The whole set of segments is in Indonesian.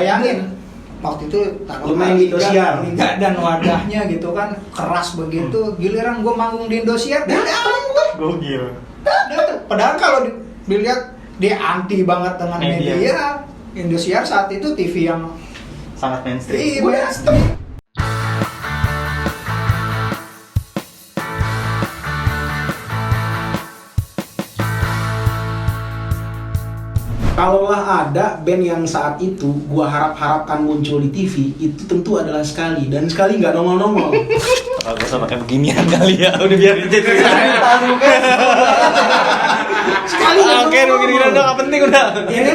bayangin waktu itu Lu main di Indosiar. Liga dan wadahnya gitu kan keras begitu, giliran gue manggung di Indosiar dia Gokil. padahal kalau dilihat dia anti banget dengan media. Indosiar saat itu TV yang Sangat mainstream. iya mainstream. Kalaulah ada band yang saat itu gua harapkan muncul di TV, itu tentu adalah Sekali, dan Sekali nggak nongol-nongol. Kalau gue sama kayak beginian kali ya, udah biarin jadi Sekali oke, begini udah nggak penting udah. Ini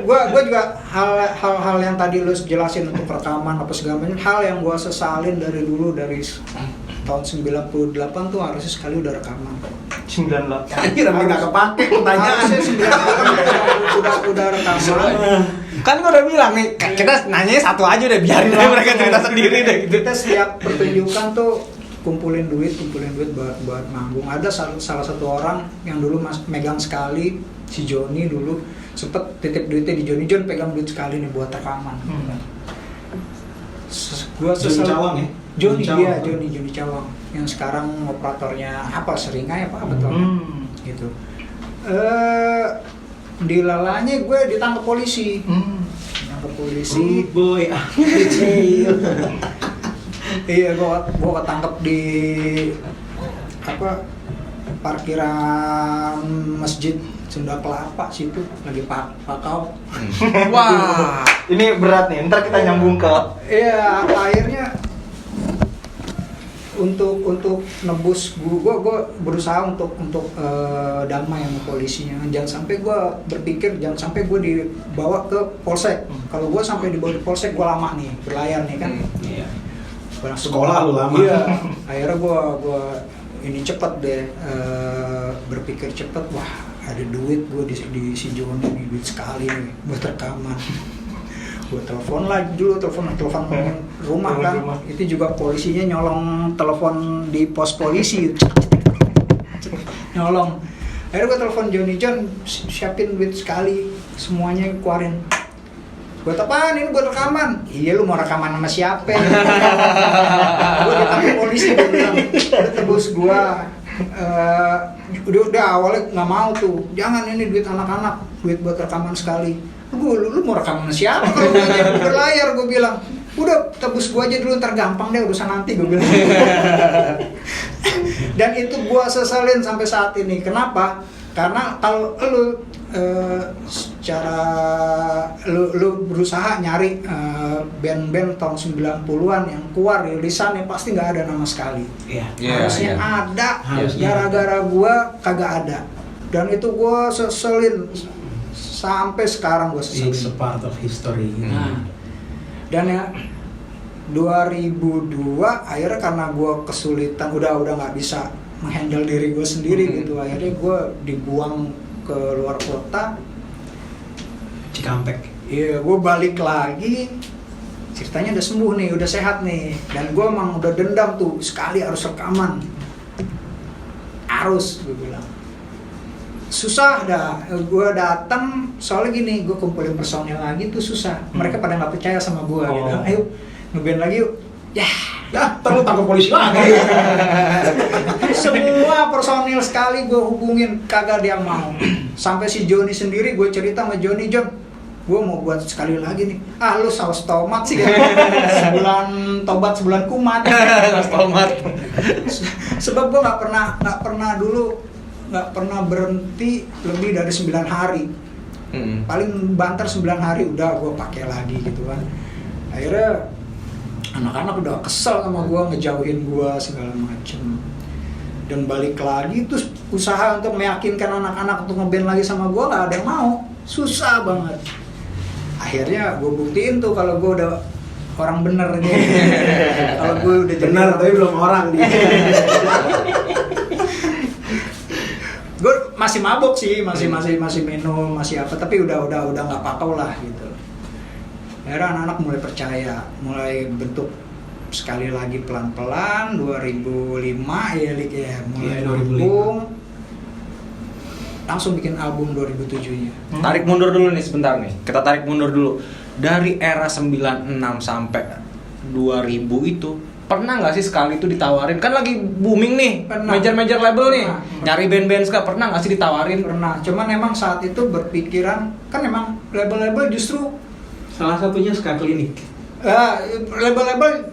gua juga hal yang tadi lu jelasin untuk rekaman apa segala macam, hal yang gua sesalin dari dulu, dari tahun 98 tuh harusnya Sekali udah rekaman. 98. Anjir, tapi nggak kepake pertanyaan. Harusnya 98 udah rekaman. Kan gue udah bilang nih, kita nanyanya satu aja deh, biarin aja mereka cerita sendiri deh gitu. Kita setiap pertunjukan tuh kumpulin duit buat manggung. Ada salah satu orang yang dulu megang Sekali, si Joni dulu sempet titip duitnya di Joni, Jon pegang duit Sekali nih buat rekaman. Gua Joni Cawang ya? Joni Cawang yang sekarang operatornya apa Seringai apa betul gitu. Di lalanya gue ditangkap polisi. Ditangkap polisi. Boy, Iya, gue ketangkep di apa parkiran masjid Sunda Kelapa situ lagi pakau. Wah, ini berat nih. Ntar kita nyambung ke. Iya, akhirnya untuk nebus gue berusaha untuk damai sama polisinya. Jangan sampai gue berpikir jangan sampai gue dibawa ke polsek. Kalau gue sampai dibawa di polsek gue lama nih berlayar nih kan. Iya. Sekolah lu lama. Iya. Akhirnya gue ini cepet deh berpikir cepet. Wah ada duit gue di si Joni nih, duit Sekali nih buat rekaman. Gue telepon lagi dulu, telepon rumah kan. Itu juga polisinya nyolong telepon di pos polisi. Nyolong. Akhirnya gue telepon Jon, siapin duit Sekali, semuanya keluarin. Buat apaan ini, buat rekaman? Iya, lu mau rekaman sama siapa? Gue ditangkap polisi, gue bilang, udah tebus gue. Udah awalnya nggak mau tuh, jangan ini duit anak-anak, duit buat rekaman Sekali. Lu mau rekaman siapa kalau gue berlayar, gue bilang. Udah tebus gue aja dulu, ntar gampang deh urusan nanti, gue bilang. Dan itu gue sesalin sampai saat ini. Kenapa? Karena kalau lu secara lu berusaha nyari band-band tahun 90-an yang keluar rilisannya pasti nggak ada nama Sekali. Harusnya ada, gara-gara gue kagak ada. Dan itu gue seselin sampai sekarang gue seselin. It's a part of history. Dan ya 2002 akhirnya karena gue kesulitan udah nggak bisa menghandle diri gue sendiri gitu, akhirnya gue dibuang ke luar kota Cikampek. Iya, gue balik lagi, ceritanya udah sembuh nih, udah sehat nih, dan gue emang udah dendam tuh Sekali harus rekaman, harus, gue bilang susah dah, gue datang soalnya gini, gue kumpulin personil lagi tuh susah, mereka pada nggak percaya sama gue, gitu, ayo ngeband lagi yuk, ya terus tangkap polisi lagi. Semua personil Sekali gue hubungin, kagak dia mau. Sampai si Joni sendiri, gue cerita sama Jon, gue mau buat Sekali lagi nih. Ah lu saus tomat sih, sebulan tobat sebulan kumat. Saus tomat. Sebab gue nggak pernah berhenti lebih dari 9 hari. Paling banter 9 hari udah gue pakai lagi gitu kan. Akhirnya anak-anak udah kesel sama gue, ngejauhin gue segala macem. Dan balik lagi terus usaha untuk meyakinkan anak-anak untuk ngeband lagi sama gue, nggak ada yang mau, susah banget. Akhirnya gue buktiin tuh kalau gue udah orang bener nih. Kalau gue udah bener tapi belum orang dia. Gue masih mabok sih, masih minum, masih apa, tapi udah nggak pakau lah gitu. Akhirnya anak-anak mulai percaya, mulai bentuk Sekali lagi pelan-pelan. 2005 ya Lik ya, mulai album, langsung bikin album 2007-nya. Tarik mundur dulu nih sebentar nih. Kita tarik mundur dulu. dari era 96 sampai 2000 itu pernah nggak sih sekali itu ditawarin, kan lagi booming nih, Pernah. major label nih, Pernah. nyari band-band ska, pernah nggak sih ditawarin? Pernah, cuman emang saat itu berpikiran kan emang label-label justru Salah satunya Ska Klinik. label-label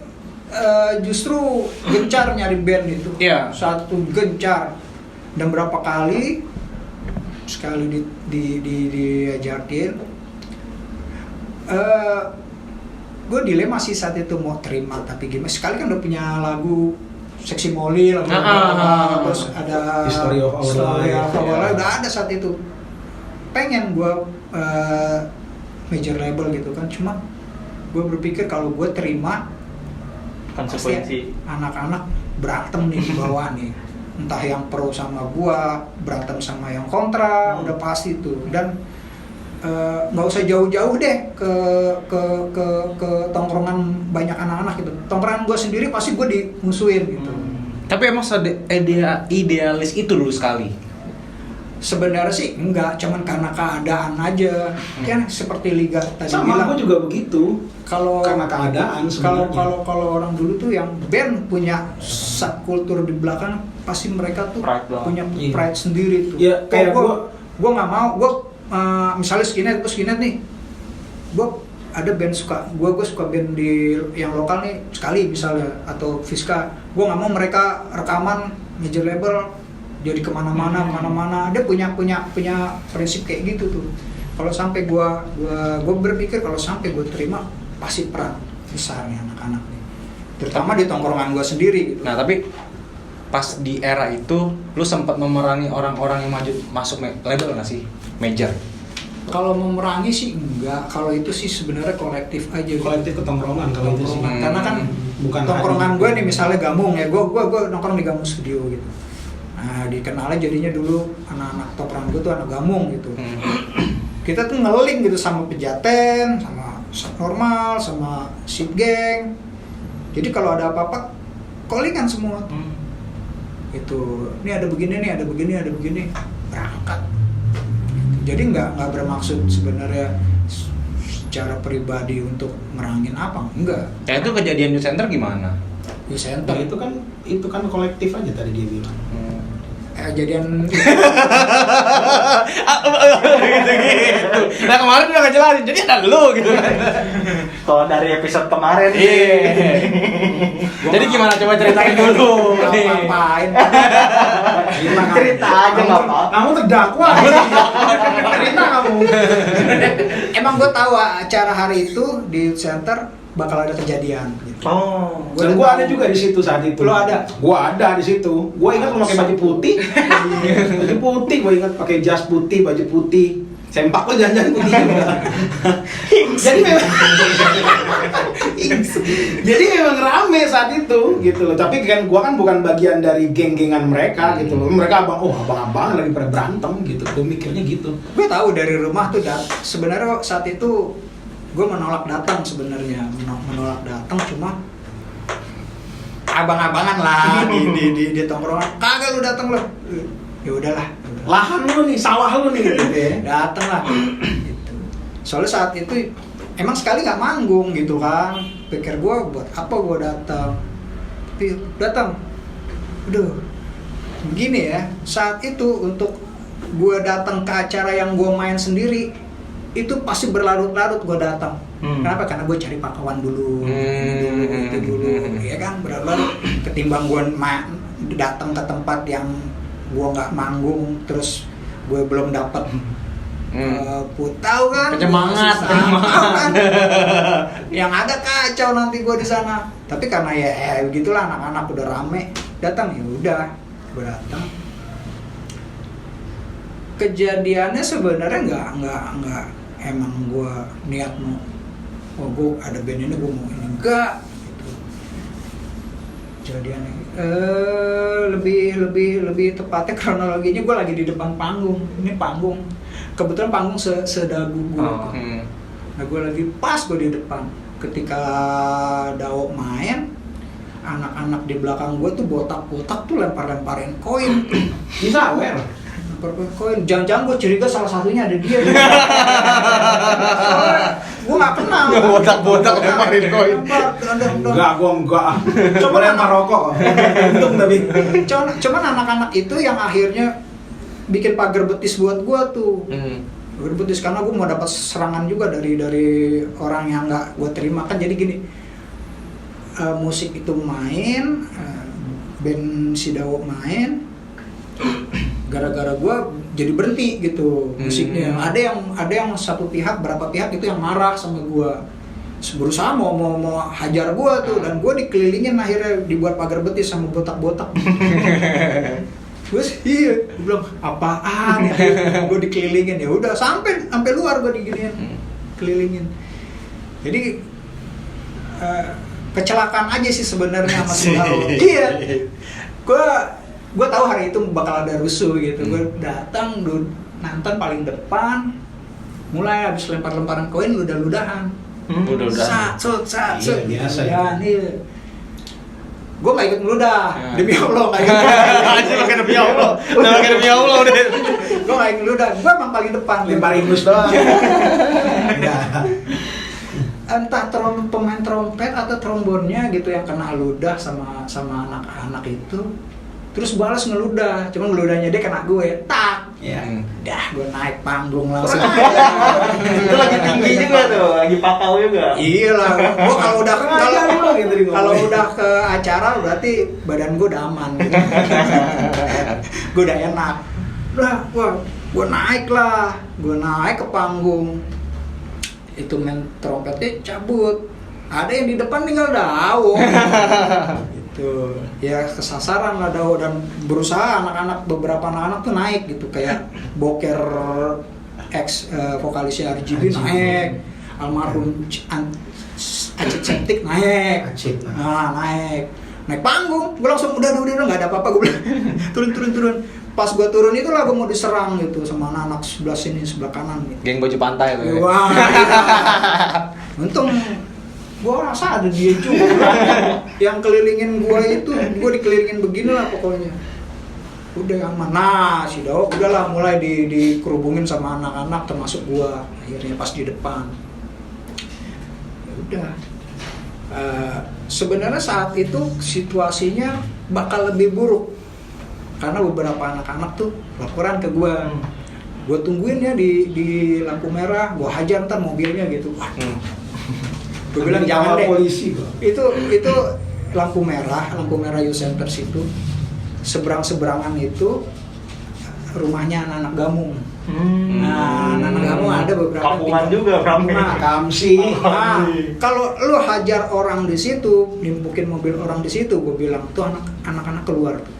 justru gencar nyari band itu. Iya. Satu gencar, dan berapa kali sekali diajakin, gue dilema sih saat itu mau terima, tapi gimana, sekali kan udah punya lagu Seksi Molly, lagu terus ada History of Our Life. udah ada saat itu. Pengen gue major label gitu kan, cuma gue berpikir kalau gue terima pasti Konsekuensi. anak-anak berantem nih di bawah nih, entah yang pro sama gue berantem sama yang kontra, udah pasti tuh. Dan nggak usah jauh-jauh deh ke tongkrongan banyak anak-anak gitu. Tongkrongan gue sendiri pasti gue dimusuhin gitu. Tapi emang idealis itu dulu sekali. Sebenarnya sih enggak, cuman karena keadaan aja. Kan seperti Liga tadi Sama bilang. gue juga begitu. Kalau Karena keadaan sebenarnya. kalau orang dulu tuh yang band punya subkultur di belakang, pasti mereka tuh Pride banget. punya Iya. pride sendiri tuh. Iya, kayak gue nggak mau, gue misalnya skinhead nih, gue ada band gue suka band di yang lokal nih sekali misalnya, atau Fiska, gue nggak mau mereka rekaman major label jadi kemana-mana. Dia punya prinsip kayak gitu tuh. Kalau sampai gue berpikir kalau sampai gue terima, pasti perang besar nih anak-anak nih, terutama di tongkrongan gue sendiri gitu. Nah tapi pas di era itu lu sempat memerangi orang-orang yang masuk label nggak sih major? Kalau memerangi sih enggak, kalau itu sih sebenarnya kolektif aja gitu. Kolektif ketongkrongan kalau itu sih. Tongkrongan. Karena kan Bukan tongkrongan hanya- gue nih misalnya Gamung ya, gue nongkrong di Gamung Studio gitu. Nah dikenalnya jadinya dulu anak-anak tongkrongan gue tuh anak Gamung gitu. Kita tuh ngeling gitu sama Pejaten, sama Normal, sama Sip Gang. Jadi kalau ada apa-apa, callingan semua. Itu, ini ada begini, berangkat. Jadi nggak bermaksud sebenarnya secara pribadi untuk merangin apa, enggak. Ya itu kejadian Youth Center gimana? Di Nah, center itu kan kolektif aja tadi dia bilang. kejadian gitu. Nah kemarin udah ngejelasin, jadi ada lu gitu kan. Kalau dari episode kemarin Iya. Jadi gimana, coba ceritain dulu nih. ngapain? cerita aja nggak apa-apa. Kamu terdakwa. Cerita kamu. Emang gue tahu acara hari itu di center bakal ada kejadian gitu. Oh. Dan udah gua tahu. ada juga di situ saat itu. Lu ada? Gua ada di situ. Gua ingat lu pakai baju putih. Baju putih, gua ingat pakai jas putih, baju putih. Sempak lo jangan putih juga. Jadi memang Jadi memang rame saat itu gitu loh. Tapi kan gua kan bukan bagian dari geng-gengan mereka gitu loh. Mereka abang-abang lagi pada berantem gitu. Gua mikirnya gitu. Gue tahu dari rumah tuh sebenarnya saat itu gue menolak datang sebenarnya, menolak datang, cuma abang-abangan lah di tongkrongan, kagak lu datang lo, ya udahlah, Lahan lu nih, sawah lu nih gitu ya. datang lah gitu. Soalnya saat itu emang sekali nggak manggung gitu kan, pikir gue buat apa gue datang, tapi datang, udah begini ya. Saat itu untuk gue datang ke acara yang gue main sendiri itu pasti berlarut-larut gue datang. Kenapa? Karena gue cari pakawan dulu, itu dulu, ya kan, berlarut. Ketimbang gue datang ke tempat yang gue nggak manggung, terus gue belum dapat tahu kan? Penyemangat. Tahu kan? Yang ada kacau nanti gue di sana. Tapi karena ya begitulah, anak-anak udah rame, datang ya udah, gue datang. Kejadiannya sebenarnya nggak emang gue niat mau, oh gue ada band ini gue mau ini, enggak gitu. Kejadiannya lebih tepatnya kronologinya gue lagi di depan panggung. Ini panggung kebetulan panggung sedagu gue. Nah gue lagi pas gue di depan ketika Dawo main, anak-anak di belakang gue tuh botak-botak tuh lempar-lemparin koin. Bisa aware. koin. Jangan-jangan gue curiga salah satunya ada dia. Gue nggak kenal. Botak-botak lemparin koin. Enggak, gua enggak. Coba lempar rokok. Untung tapi. Cuman anak-anak itu yang akhirnya bikin pagar betis buat gue tuh. Pagar betis karena gue mau dapat serangan juga dari orang yang nggak gue terima kan. Jadi gini, musik itu main, band Sidawo main, gara-gara gue jadi berhenti gitu musiknya. Ada yang satu pihak, berapa pihak itu yang marah sama gue, berusaha mau hajar gue tuh, dan gue dikelilingin akhirnya dibuat pagar betis sama botak-botak. Terus gue bilang apaan ya, gue dikelilingin. Ya udah sampai luar gue diginiin, kelilingin. Jadi kecelakaan aja sih sebenarnya sama Sidawo. Iya, gue tahu hari itu bakal ada rusuh gitu. Gue datang nonton paling depan, mulai habis lempar-lemparan koin, ludah-ludahan. Sat. Iya, biasa ya. Iya. Gue nggak ikut meludah, demi Allah nggak ikut. Anjir pakai demi Allah. Udah pakai demi Allah udah. Gue nggak ikut meludah, gue emang paling depan. Lempar ingus doang. Entah pemain trompet atau trombonnya gitu yang kena ludah sama anak-anak itu, terus balas ngeludah, cuman ngeludahnya dia kena gue, tak. Iya. Dah, gue naik panggung langsung. Itu lagi tinggi juga tuh, lagi papau juga. Iya lah, gue Gitu, kalau udah ke acara berarti badan gue udah aman. Gue udah enak. Gue naik ke panggung. Itu main trompetnya cabut, ada yang di depan tinggal Dawo. Gitu ya, kesasaran lah Dawo, dan berusaha beberapa anak-anak tuh naik gitu, kayak Boker ex vokalisnya RGB naik, almarhum Acit Septik naik. Naik panggung, gue langsung udah nggak ada apa-apa, gue bilang turun. Pas gue turun itu lah gue mau diserang gitu sama anak-anak sebelah sini, sebelah kanan gitu. Geng baju pantai tuh. Wah, untung gue rasa ada dia juga yang kelilingin gue itu, gue dikelilingin begini lah pokoknya. Udah aman. Nah, si Dawo udahlah mulai dikerubungin sama anak-anak termasuk gue, akhirnya pas di depan. Ya udah. Sebenarnya saat itu situasinya bakal lebih buruk karena beberapa anak-anak tuh laporan ke gue. Gue tungguin ya di lampu merah, gue hajar ntar mobilnya gitu. Gue bilang jangan deh. Polisi Itu lampu merah Youth Center situ. Seberangan itu rumahnya anak-anak gamung. Nah, anak-anak gamung ada beberapa. Kampungan juga, Kamsi. Nah, kalau lu hajar orang di situ, nimpukin mobil orang di situ, gue bilang tuh anak-anak keluar tuh.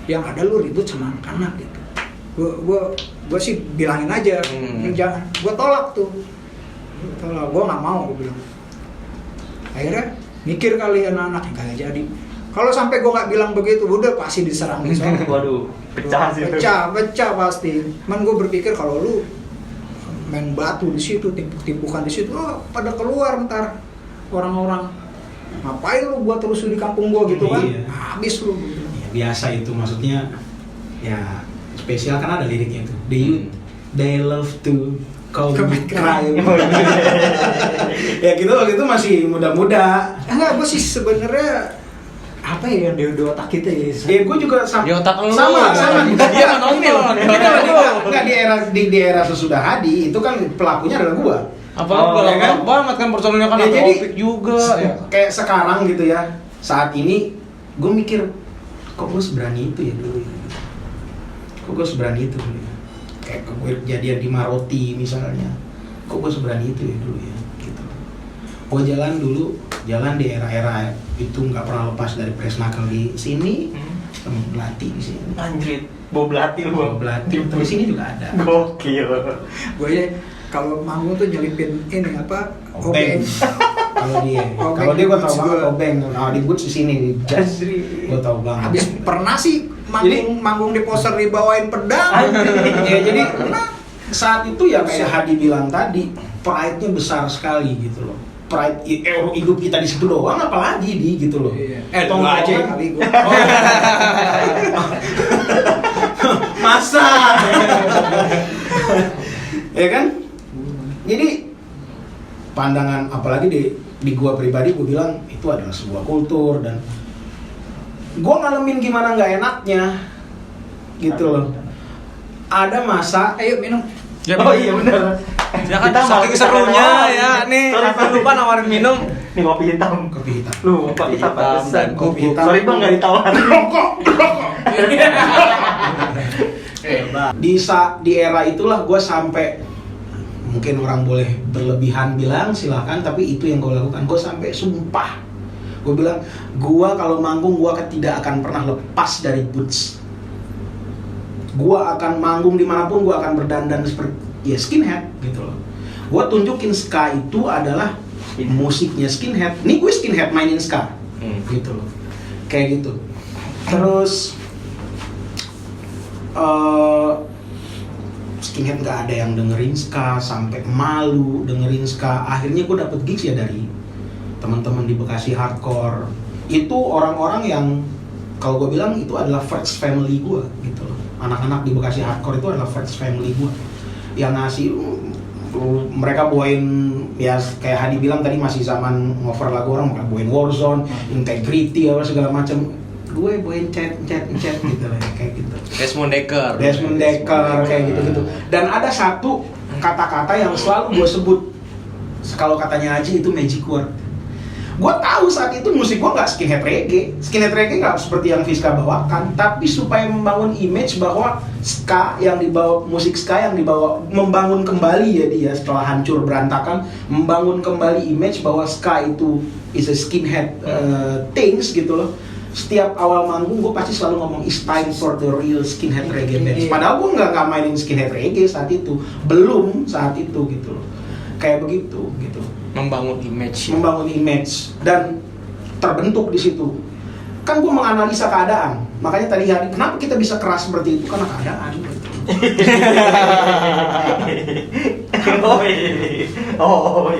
Yang ada lu ribut sama anak-anak gitu. Gue sih bilangin aja, jangan. Gue tolak tuh. Gue nggak mau, gue bilang. Akhirnya mikir kali anak-anak nggak jadi. Kalau sampai gue nggak bilang begitu, udah pasti diserang di sana. Waduh, pecah sih. Pecah pasti. Man gue berpikir kalau lu main batu di situ, timpuk-timpukan di situ, pada keluar ntar orang-orang. Ngapain lu buat terus di kampung gue gitu kan? Iya. Habis lu. Gitu. Biasa itu, maksudnya ya spesial kan ada liriknya itu. They love to commit crime. Ya gitu masih muda-muda. Enggak, gue sih sebenarnya apa ya yang di otak kita ya? Gue juga Di otak lu. sama. Dia nonton. Enggak di era sesudah Hadi itu kan pelakunya adalah gua. Apalagi ya kan? banget kan personilnya kan Ya, ada jadi, Opik juga. Ya. Kayak sekarang gitu ya. Saat ini gue mikir kok gue seberani itu ya dulu ya. Kok gue seberani itu dulu ya. Kayak kejadian di Maroti misalnya. Kok gue seberani itu ya dulu ya gitu. Gue jalan di era-era itu nggak pernah lepas dari press knuckle di sini, sama belati di sini. Anjir, bawa belati lu. Bawa belati, di sini juga ada. Gokil. Gue ya kalau manggung tuh nyelipin ini apa? Obeng. Kalau dia gue tau banget obeng. Nah, di boots di sini di jazz. Gue tau banget. Habis pernah sih manggung di poster dibawain pedang. Ya jadi saat itu ya kayak Hadi bilang tadi, pride-nya besar sekali gitu loh. Pride hidup kita di situ doang, apalagi di gitu loh. Tongkrongan aja kali gue. masa. Ya kan? Jadi pandangan apalagi di gua pribadi gua bilang itu adalah sebuah kultur dan gua ngalamin gimana nggak enaknya gitu loh. Ada masa, Ayo minum. Ya, Oh iya benar. Ya kan saking serunya ya nih. Sampai lupa nawarin minum. Nih kopi hitam. kopi hitam. Lu kopi hitam pantesan. Kopi hitam. Sorry bang nggak ditawarin. Di era itulah gue sampai, mungkin orang boleh berlebihan bilang silahkan, tapi itu yang gue lakukan. Gue sampai sumpah, gue bilang gue kalau manggung gue tidak akan pernah lepas dari boots. Gue akan manggung dimanapun, gue akan berdandan seperti ya skinhead gitu loh. Gue tunjukin ska itu adalah musiknya skinhead. Nih gue skinhead mainin ska gitu loh, kayak gitu. Terus skinhead nggak ada yang dengerin ska, sampai malu dengerin ska. Akhirnya gue dapet gigs ya dari teman-teman di Bekasi hardcore. Itu orang-orang yang kalau gue bilang itu adalah first family gue gitu loh. Anak-anak di Bekasi hardcore itu adalah first family gue yang ngasih mereka bawain ya kayak Hadi bilang tadi masih zaman ngover lagu orang, mereka bawain Warzone, Integrity apa segala macam. Gue bawain chat gitu lah kayak gitu. Desmond Dekker Kayak gitu. Dan ada satu kata-kata yang selalu gue sebut kalau katanya Aji itu magic word. Gue tahu saat itu musik gue nggak skinhead reggae nggak seperti yang Fiska bawakan, tapi supaya membangun image bahwa ska yang dibawa, musik ska yang dibawa, membangun kembali ya dia setelah hancur berantakan, membangun kembali image bahwa ska itu is a skinhead things gitu loh. Setiap awal manggung gue pasti selalu ngomong it's time for the real skinhead reggae bands. Padahal gue nggak mainin skinhead reggae saat itu, belum saat itu gitu loh. Kayak begitu gitu. membangun image Dan terbentuk di situ. Kan gue menganalisa keadaan. Makanya tadi Hadi, kenapa kita bisa keras seperti itu? Karena keadaan. Oh iya. Oh,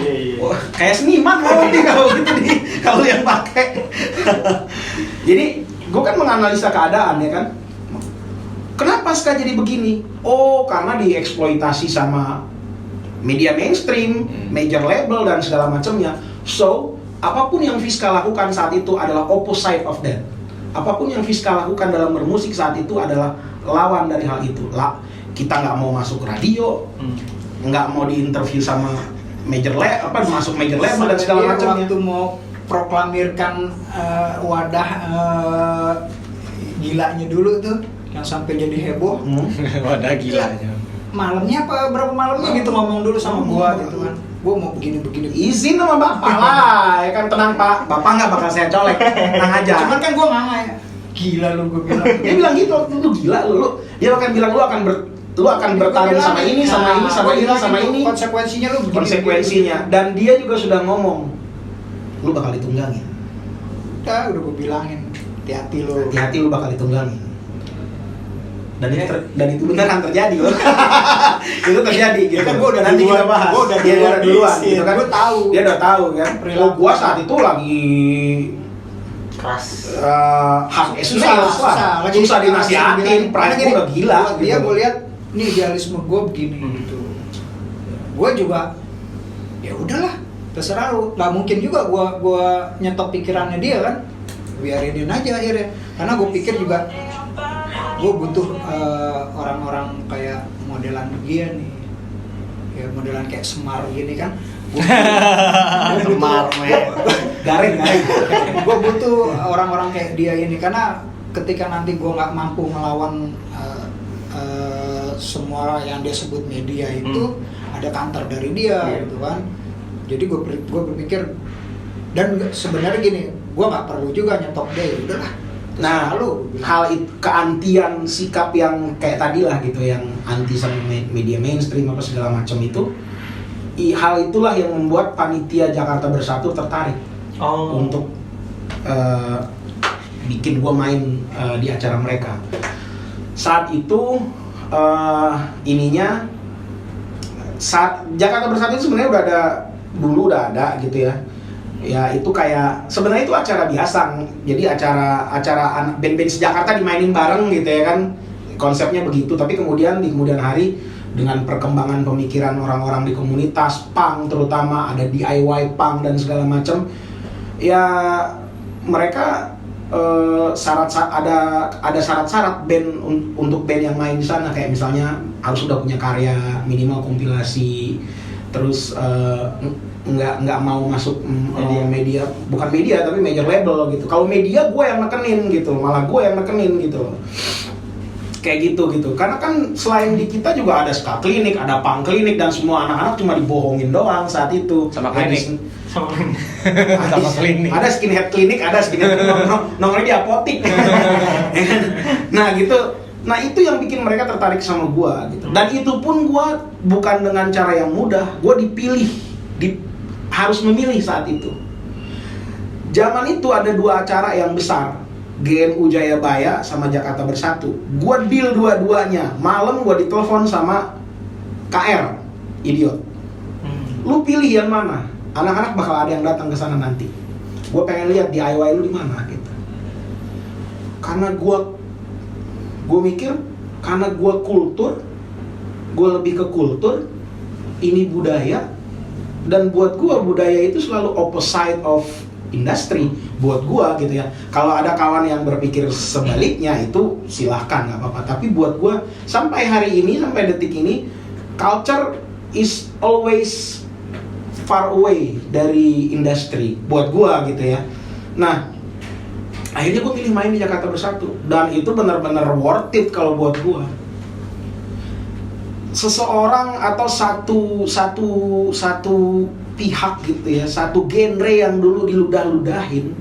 kayak seniman mau nih kalau gitu nih, kalau yang pakai. Jadi gue kan menganalisa keadaan ya kan. Kenapa ska jadi begini? Oh, karena dieksploitasi sama media mainstream, major label dan segala macamnya. So, apapun yang Fiska lakukan saat itu adalah opposite of that. Apapun yang Fiska lakukan dalam bermusik saat itu adalah lawan dari hal itu. Kita nggak mau masuk radio, nggak mau diinterview sama masuk major label dan segala macamnya. Waktu mau proklamirkan wadah gilanya dulu tuh, yang sampai jadi heboh. wadah gilanya. Malamnya apa berapa malamnya gitu ngomong dulu sama gua gitu kan. Gua mau begini. Izin sama bapak lah, ya kan, tenang pak, bapak nggak bakal saya colek, tenang aja. Cuman kan gua nggak gila lu, gua bilang. Dia bilang gitu, lu gila lu. Dia akan bilang lu akan bertarung sama ini, sama ini. Konsekuensinya lu begini. Konsekuensinya. Dan dia juga sudah ngomong, lu bakal ditunggangin. Udah gua bilangin, hati-hati lu. Hati-hati lu bakal ditunggangin. Dan itu beneran terjadi loh. Itu terjadi gitu. Kan gua udah nanti duluan, kita bahas. gua udah Dia duluan duluan di gitu kan. gua tahu. Dia udah tahu kan. Perilaku. Gua saat itu lagi Keras. susah dinasihatin, pride gua udah gila Dia gitu. gua lihat nih idealisme gua begini gitu. Gua juga ya udahlah, terserah lu. Nggak mungkin juga gua nyetop pikirannya dia kan. Biarinin aja akhirnya. Karena gua pikir juga gue butuh orang-orang kayak modelan dia nih, ya modelan kayak Semar gini kan. Semar, garing. Gue butuh orang-orang kayak dia ini, karena ketika nanti gue nggak mampu melawan semua yang dia sebut media itu, ada counter dari dia gitu kan. Jadi gue berpikir, dan sebenarnya gini, gue nggak perlu juga nyetop dia, ya udahlah. Nah, hal itu, keantian sikap yang kayak tadi lah gitu, yang anti sama media mainstream apa segala macam itu, hal itulah yang membuat panitia Jakarta Bersatu tertarik untuk bikin gua main di acara mereka. Saat itu saat Jakarta Bersatu itu sebenarnya dulu udah ada gitu ya. Ya itu kayak sebenarnya itu acara biasa, jadi acara band-band Jakarta dimainin bareng gitu ya kan, konsepnya begitu. Tapi kemudian di kemudian hari dengan perkembangan pemikiran orang-orang di komunitas punk, terutama ada DIY punk dan segala macam, ya mereka ada syarat-syarat band untuk band yang main di sana, kayak misalnya harus sudah punya karya minimal kompilasi, terus nggak mau masuk media, bukan media tapi major label gitu. Kalau media gue yang nekenin gitu, malah gue yang nekenin gitu, kayak gitu. Karena kan selain di kita juga ada ska klinik, ada punk klinik, dan semua anak-anak cuma dibohongin doang saat itu. Sama klinik. Sama klinik. Ada skinhead klinik, ada skinhead nongkrong di apotik. Nah gitu. Nah itu yang bikin mereka tertarik sama gua gitu. Dan itu pun gua bukan dengan cara yang mudah. Gua dipilih, harus memilih saat itu. Zaman itu ada 2 acara yang besar, GMU Jayabaya sama Jakarta Bersatu. Gua deal dua-duanya. Malam gua ditelepon sama KR, Idiot. Lu pilih yang mana? Anak-anak bakal ada yang datang ke sana nanti. Gue pengen lihat DIY lu di mana gitu. Karena gue mikir, karena gue kultur, gue lebih ke kultur, ini budaya, dan buat gue budaya itu selalu opposite of industry buat gue gitu ya. Kalau ada kawan yang berpikir sebaliknya itu silahkan, nggak apa-apa. Tapi buat gue sampai hari ini, sampai detik ini, culture is always far away dari industri buat gua gitu ya. Nah, akhirnya gua pilih main di Jakarta Bersatu, dan itu benar-benar worth it kalau buat gua. Seseorang atau satu pihak gitu ya, satu genre yang dulu diludah-ludahin,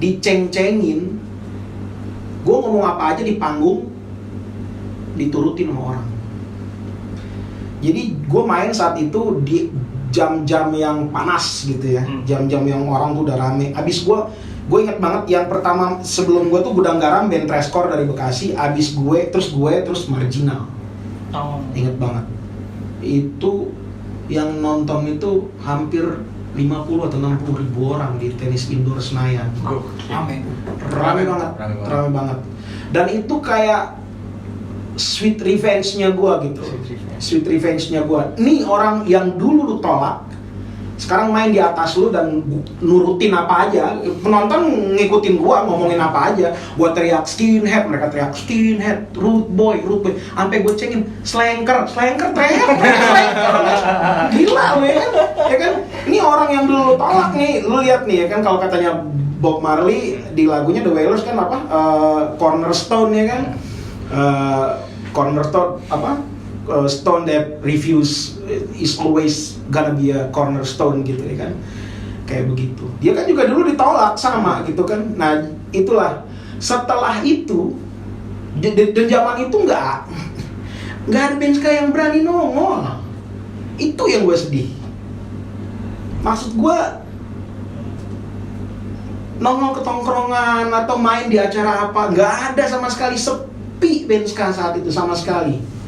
diceng-cengin, gua ngomong apa aja di panggung diturutin sama orang. Jadi gua main saat itu di jam-jam yang panas gitu ya, jam-jam yang orang tuh udah rame. Abis gue inget banget yang pertama sebelum gue tuh Gudang Garam, band thrash-core dari Bekasi. Abis gue terus Marginal. Inget banget. Itu yang nonton itu hampir 50 atau 60 ribu orang di tenis indoor Senayan. Rame banget. Dan itu kayak sweet revenge-nya gue gitu. Sweet revenge-nya gue. Nih orang yang dulu lu tolak, sekarang main di atas lu dan nurutin apa aja. Penonton ngikutin gue, ngomongin apa aja. Gue teriak skinhead, mereka teriak skinhead, root boy. Sampai gue cengin slanker teriak. Gila lu ya kan? Ya kan? Ini orang yang dulu lu tolak nih, lu lihat nih ya kan, kalau katanya Bob Marley di lagunya The Wailers kan apa? Cornerstone ya kan? Cornerstone stone that refuse is always gonna be a cornerstone gitu ya kan, kayak begitu. Dia kan juga dulu ditolak sama gitu kan. Nah itulah, setelah itu dan zaman itu nggak ada band ska yang berani nongol. Itu yang gue sedih. Maksud gue, nongol ke tongkrongan atau main di acara apa, nggak ada sama sekali. Sepi band ska saat itu sama sekali.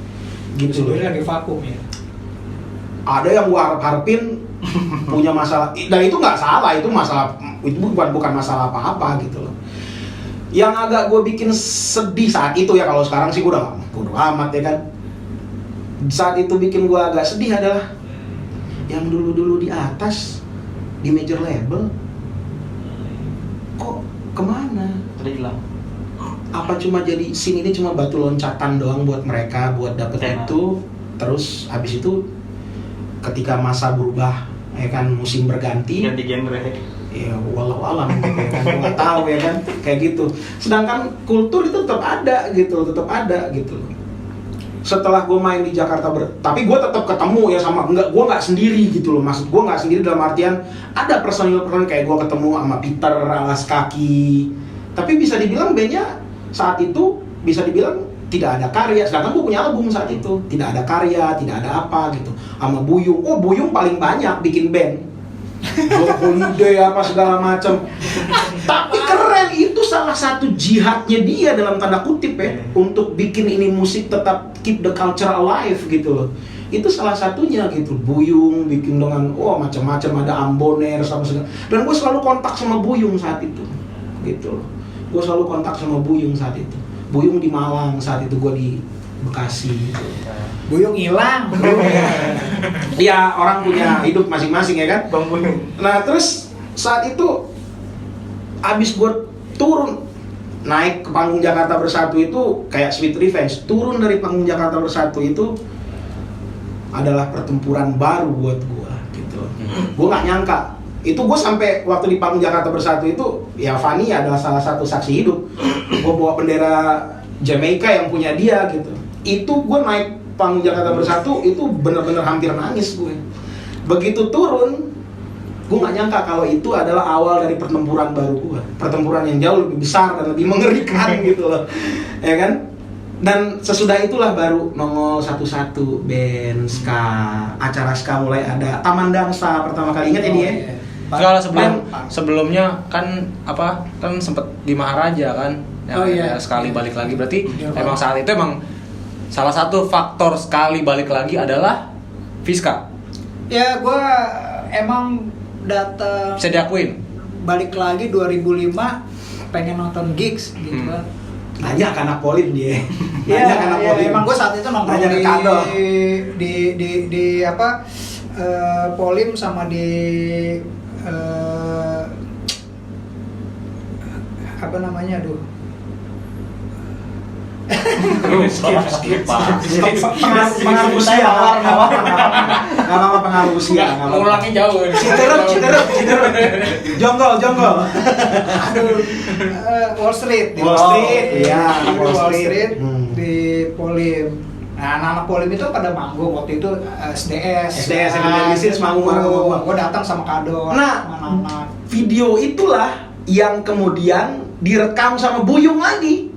Gitu loh. Sebenarnya lagi vakum ya. Ada yang gua harap-harapin punya masalah, dan itu nggak salah, itu bukan masalah apa-apa gitu loh. Yang agak gua bikin sedih saat itu ya, kalau sekarang sih gua udah bodo amat ya kan. Saat itu bikin gua agak sedih adalah yang dulu di atas di major label kok kemana? Udah hilang. Apa cuma jadi scene ini cuma batu loncatan doang buat mereka buat dapet itu, terus habis itu ketika masa berubah ya kan, musim berganti, ganti genre ya walau alam gitu ya kan, nggak tahu ya kan, kayak gitu. Sedangkan kultur itu tetap ada gitu. Setelah gue main di Jakarta tapi gue tetap ketemu ya sama, gue nggak sendiri gitu loh. Maksud gue nggak sendiri dalam artian ada personil kayak gue ketemu sama Peter Alas Kaki, tapi bisa dibilang bandnya saat itu bisa dibilang tidak ada karya, sedangkan gue punya album saat itu, tidak ada karya, tidak ada apa gitu. Sama Buyung, Buyung paling banyak bikin band, Holiday apa segala macam. Tapi keren, itu salah satu jihadnya dia dalam tanda kutip ya, untuk bikin ini musik tetap keep the culture alive gitu loh. Itu salah satunya gitu. Buyung bikin dengan macam-macam, ada Amboner sama segala. Dan gue selalu kontak sama Buyung saat itu gitu loh. Gue selalu kontak sama Buyung saat itu. Buyung di Malang, saat itu gue di Bekasi gitu. Buyung hilang. Iya, orang punya hidup masing-masing ya kan. Bang Buyung. Nah terus saat itu abis gue turun naik ke panggung Jakarta Bersatu itu kayak Sweet Revenge. Turun dari panggung Jakarta Bersatu itu adalah pertempuran baru buat gue gitu. Gue nggak nyangka. Itu gue sampai waktu di panggung Jakarta Bersatu itu, ya Fani adalah salah satu saksi hidup. Gue bawa bendera Jamaica yang punya dia gitu. Itu gue naik panggung Jakarta Bersatu itu bener-bener hampir nangis gue. Begitu turun, gue nggak nyangka kalau itu adalah awal dari pertempuran baru gue. Pertempuran yang jauh lebih besar dan lebih mengerikan gitu loh, ya kan? Dan sesudah itulah baru nongol satu-satu band ska, acara ska mulai ada. Taman Dansa pertama kali, ingat ya dia? Kalau sebelumnya kan sempet di Maharaja kan. Sekali balik lagi berarti emang saat itu emang salah satu faktor sekali balik lagi adalah Fiska. Ya gue emang datang Bisa diakuin. balik lagi 2005 pengen nonton gigs gitu kan. Nanya ke anak Polim dia. Iya, Nanya ke anak Polim. emang gue saat itu nongkrong Nanya ke Kado. di Polim sama di apa namanya, aduh. Skip. Pengaruh usia, nggak apa-apa pengaruh usia. Ngulangnya jauh. Citerep. Jonggol. Aduh, Wall Street. Wall Street, iya, Wall Wall Street, Street. di Polim. Nah, anak-anak Polim itu pada manggung waktu itu SDS Secondary Disease manggung. Gue datang sama Kado, Nah, sama anak-anak. video itulah yang kemudian direkam sama Buyung lagi.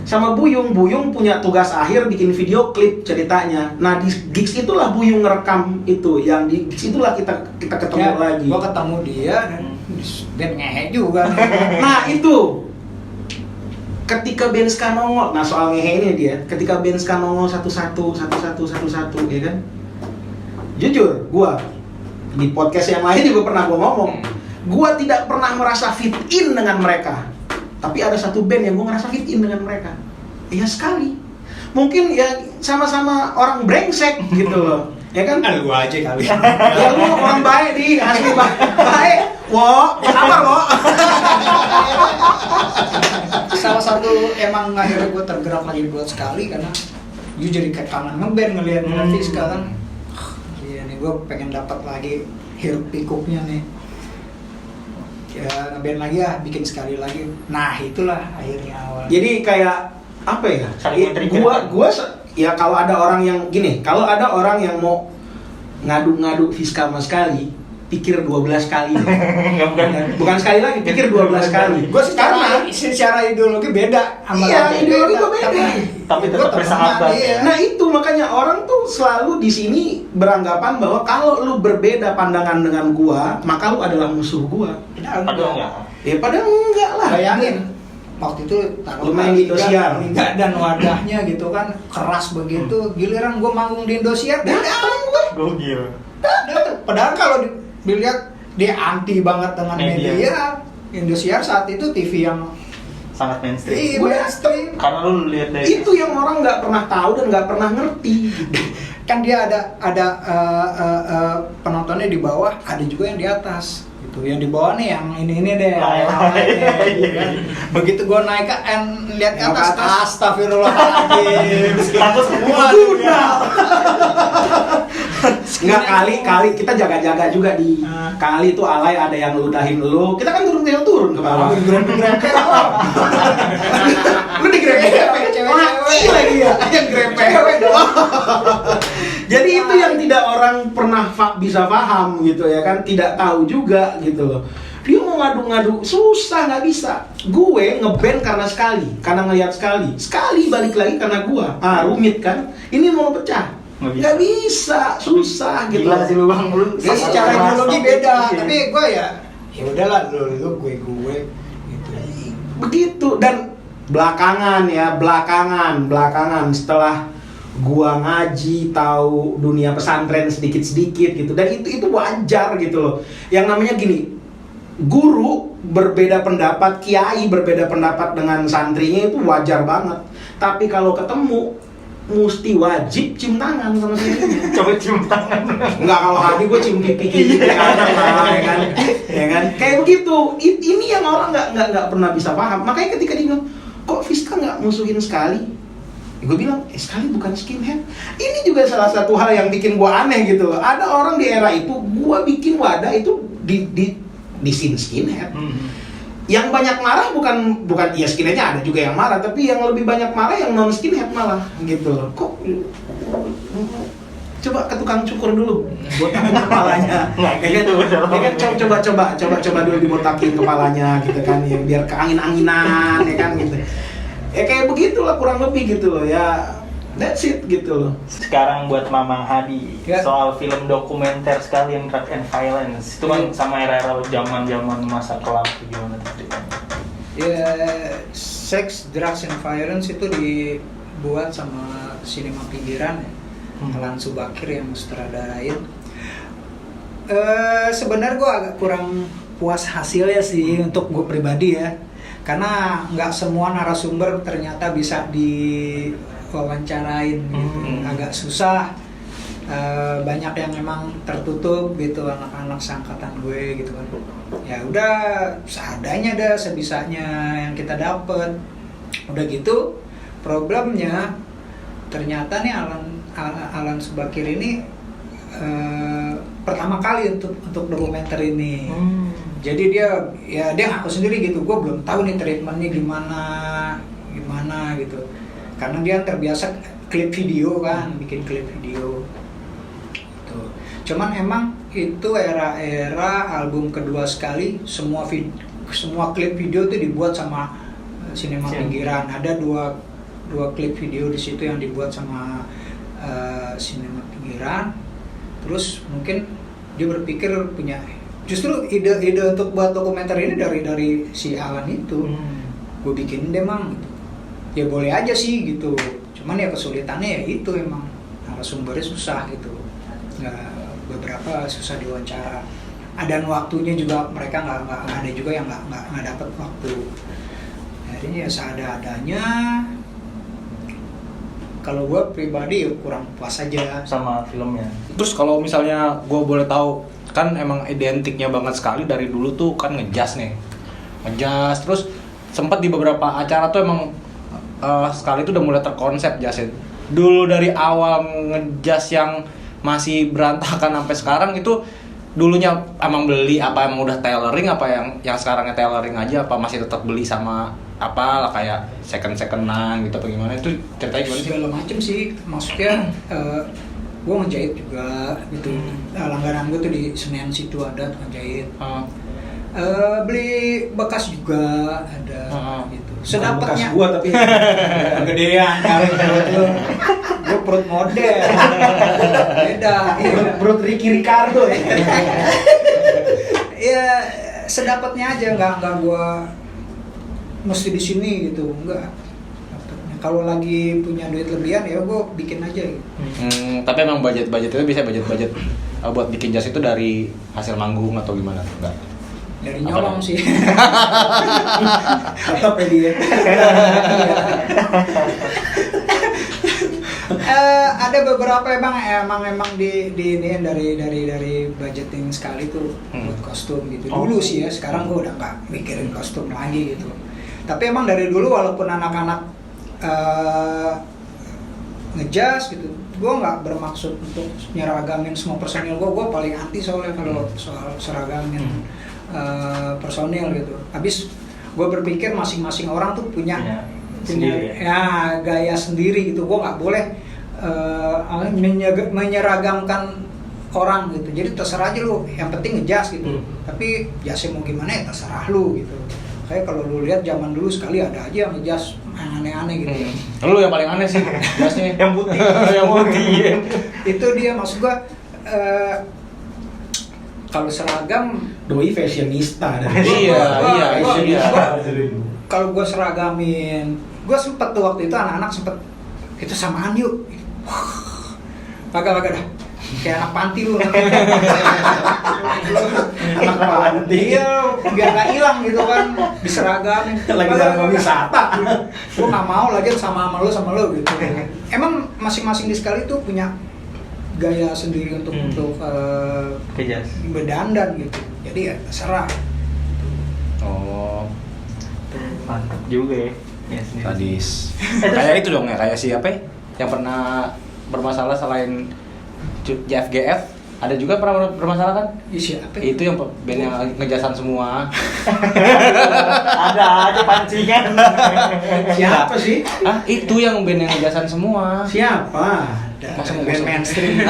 Sama Buyung punya tugas akhir bikin video klip ceritanya. Nah di gigs itulah Buyung ngerekam itu, yang di gigs itulah kita ketemu lagi. Gue ketemu dia dan band ngehe juga. Nah itu ketika band ska nongol, nah soal ngehe ini dia, ketika band ska nongol satu ya kan. Jujur, gua di podcast yang lain juga pernah gua ngomong, gua tidak pernah merasa fit in dengan mereka. Tapi ada satu band yang gua ngerasa fit in dengan mereka. Iya sekali. Mungkin ya sama-sama orang brengsek gitu loh. Ya kan? Lu aja kali. Ya lu orang baik di, asli baik. Wo, sabar wo. Salah satu emang akhirnya gue tergerak lagi buat sekali karena gue jadi kayak kangen ngeband ngeliat Fiska kan. Iya nih gue pengen dapat lagi hiruk pikuknya nih. Ya ngeband lagi ya, bikin sekali lagi. Nah itulah akhirnya awal. Jadi kayak apa ya? Gua ya kalau ada orang yang gini, kalau ada orang yang mau ngadu-ngadu Fiska sama sekali, pikir 12 kali. Bukan sekali lagi, pikir 12 kali. Gue secara ideologi beda sama iya, ideologi gue beda. Tapi tetap bersahabat. Iya. Nah itu makanya orang tuh selalu di sini beranggapan bahwa kalau lu berbeda pandangan dengan gua, maka lu adalah musuh gua. Padahal enggak. Ya padahal enggak lah. Bayangin waktu itu taruh Lu main di Indosiar. Liga dan wadahnya gitu kan keras begitu. Giliran gue manggung di Indosiar, datang gue. Gokil. Padahal kalau dilihat dia anti banget dengan media. Indosiar saat itu TV yang Sangat mainstream. iya, mainstream. Karena lu lihat dari Itu yang orang nggak pernah tahu dan nggak pernah ngerti. Kan dia ada penontonnya di bawah, ada juga yang di atas. Gitu. Yang di bawah nih yang ini deh. Begitu gue naik ke lihat ke atas, astagfirullahaladzim. status semua. Nggak kali kita jaga-jaga juga di kali itu alay ada yang ludahin lu. Kita kan turun ke bawah. Grepe-grepe. Lu digrepe laki lagi ya, yang grepe. Jadi itu yang tidak orang pernah bisa paham gitu ya kan, tidak tahu juga gitu loh. Dia mau ngadu-ngadu susah, nggak bisa. Gue ngeband karena karena ngeliat sekali balik lagi karena gua. Rumit kan? Ini mau pecah. Nggak bisa, susah gitu. Gila sih lu bang, lu Jadi secara ideologi beda, tapi gue ya udahlah lu gue gitu. Begitu. Dan belakangan setelah gua ngaji, tahu dunia pesantren sedikit-sedikit gitu, dan itu wajar gitu loh. Yang namanya gini, guru berbeda pendapat, kiai berbeda pendapat dengan santrinya itu wajar banget. Tapi kalau ketemu mesti wajib cium tangan sama dirinya. Coba cium tangan. Enggak, kalau Hadi gue cium pipi gitu ya kan? Kayak begitu. Ini yang orang nggak pernah bisa paham. Makanya ketika dia bilang, kok Fiska nggak musuhin sekali? Gue bilang, sekali bukan skinhead. Ini juga salah satu hal yang bikin gue aneh gitu loh. Ada orang di era itu, gue bikin wadah itu di scene skinhead. Yang banyak marah bukan ya skinheadnya ada juga yang marah, tapi yang lebih banyak marah yang non skinhead malah gitu loh. Kok coba ke tukang cukur dulu botakin kepalanya. Nggak gitu. Ya kan coba dulu dibotakin kepalanya gitu kan ya, biar keangin-anginan ya kan gitu. Ya kayak begitulah kurang lebih gitu loh ya. That's it gitu loh. Sekarang buat Mamang Hadi, Ya. soal film dokumenter sekali yang Drug and Violence itu kan sama era-era zaman masa kelam itu gimana ceritanya? Ya, Sex, Drugs, and Violence itu dibuat sama sinema pinggiran ya. Alan Subakir yang sutradarain. Sebenarnya gue agak kurang puas hasilnya sih untuk gue pribadi ya, karena nggak semua narasumber ternyata bisa diwawancarain gitu. Agak susah. Banyak yang memang tertutup gitu, anak-anak seangkatan gue gitu kan. Ya udah seadanya dah, sebisanya yang kita dapet. Udah gitu problemnya ternyata nih Alan Subakir ini pertama kali untuk dokumenter ini. Jadi dia ngaku sendiri gitu, gue belum tahu nih treatmentnya gimana gitu, karena dia terbiasa klip video kan, bikin klip video gitu. Cuman emang itu era album kedua sekali, semua klip video itu dibuat sama sinema pinggiran. Ada dua klip video di situ yang dibuat sama sinema pinggiran. Terus mungkin dia berpikir punya justru ide untuk buat dokumenter ini dari si Alan itu. Gue bikinin deh mang gitu. Ya boleh aja sih gitu. Cuman ya kesulitannya ya itu emang narasumbernya susah gitu. Beberapa susah diwawancara. Dan waktunya juga mereka nggak ada juga yang nggak dapat waktu. Akhirnya ya seadanya. Kalau gue pribadi ya kurang puas aja Sama filmnya. Terus kalau misalnya gue boleh tahu, kan emang identiknya banget sekali dari dulu tuh kan ngejazz nih, ngejazz. Terus sempat di beberapa acara tuh emang sekali tuh udah mulai terkonsep jazznya. Dulu dari awal ngejazz yang masih berantakan sampai sekarang itu dulunya emang beli apa emang udah tailoring, apa yang sekarangnya tailoring aja, apa masih tetap beli sama apa lah kayak secondan gitu atau gimana, itu ceritanya gimana sih? Segala macem sih, maksudnya gue ngejahit juga gitu. Langganan gue tuh di Senen situ ada tukang jahit. Beli bekas juga ada gitu. Sedapatnya Bekas gua tapi kegedean kali itu. Gue perut model. Beda. perut Ricky Ricardo ya. Ya sedapatnya aja, nggak gue mesti di sini gitu, enggak. Kalau lagi punya duit lebihan ya gue bikin aja gitu. Tapi emang budget itu bisa budget buat bikin jas itu dari hasil manggung atau gimana? Enggak. Dari nyolong sih. Tetap ya dia. Ada beberapa emang di ini dari budgeting sekali tuh buat kostum gitu. Dulu sih ya, sekarang gue udah nggak mikirin kostum lagi gitu. Tapi emang dari dulu walaupun anak-anak ngejazz gitu, gue nggak bermaksud untuk nyeragamin semua personil gue paling anti soalnya kalau soal seragamin personil gitu. Habis gue berpikir masing-masing orang tuh punya sendiri, ya gaya sendiri gitu. Gue nggak boleh menyeragamkan orang gitu. Jadi terserah aja lu, yang penting ngejazz gitu. Tapi jazznya mau gimana ya terserah lu gitu. Kayak kalau lu lihat zaman dulu sekali ada aja yang ngejazz aneh-aneh gitu. Lu yang paling aneh sih jazznya. Yang putih. Yang putih. Itu dia maksud gua. Kalau seragam Doi fashionista dan kalau gue seragamin, gue sempet tuh waktu itu anak-anak sempet itu samaan yuk. Kagak dah. kayak anak panti lu. Anak panti. Iya, biar nggak hilang gitu kan, diseragamin. Lagi dalam wisata. Gue nggak mau lagi sama lo gitu. Emang masing-masing di sekali tuh punya gaya sendiri untuk Kejas. berdandan gitu. Jadi ya terserah. Oh, Mantap juga ya. Ya, sendiri. sadis. Kayak itu dong ya, kayak siapa ya? Yang pernah bermasalah selain JFGF, ada juga pernah bermasalah kan? Ya, siapa? Itu yang band yang ngejasan semua. Ada aja pancingan. Siapa sih? Ah, itu yang band yang ngejasan semua. Siapa? Masa mau band gosok? mainstream.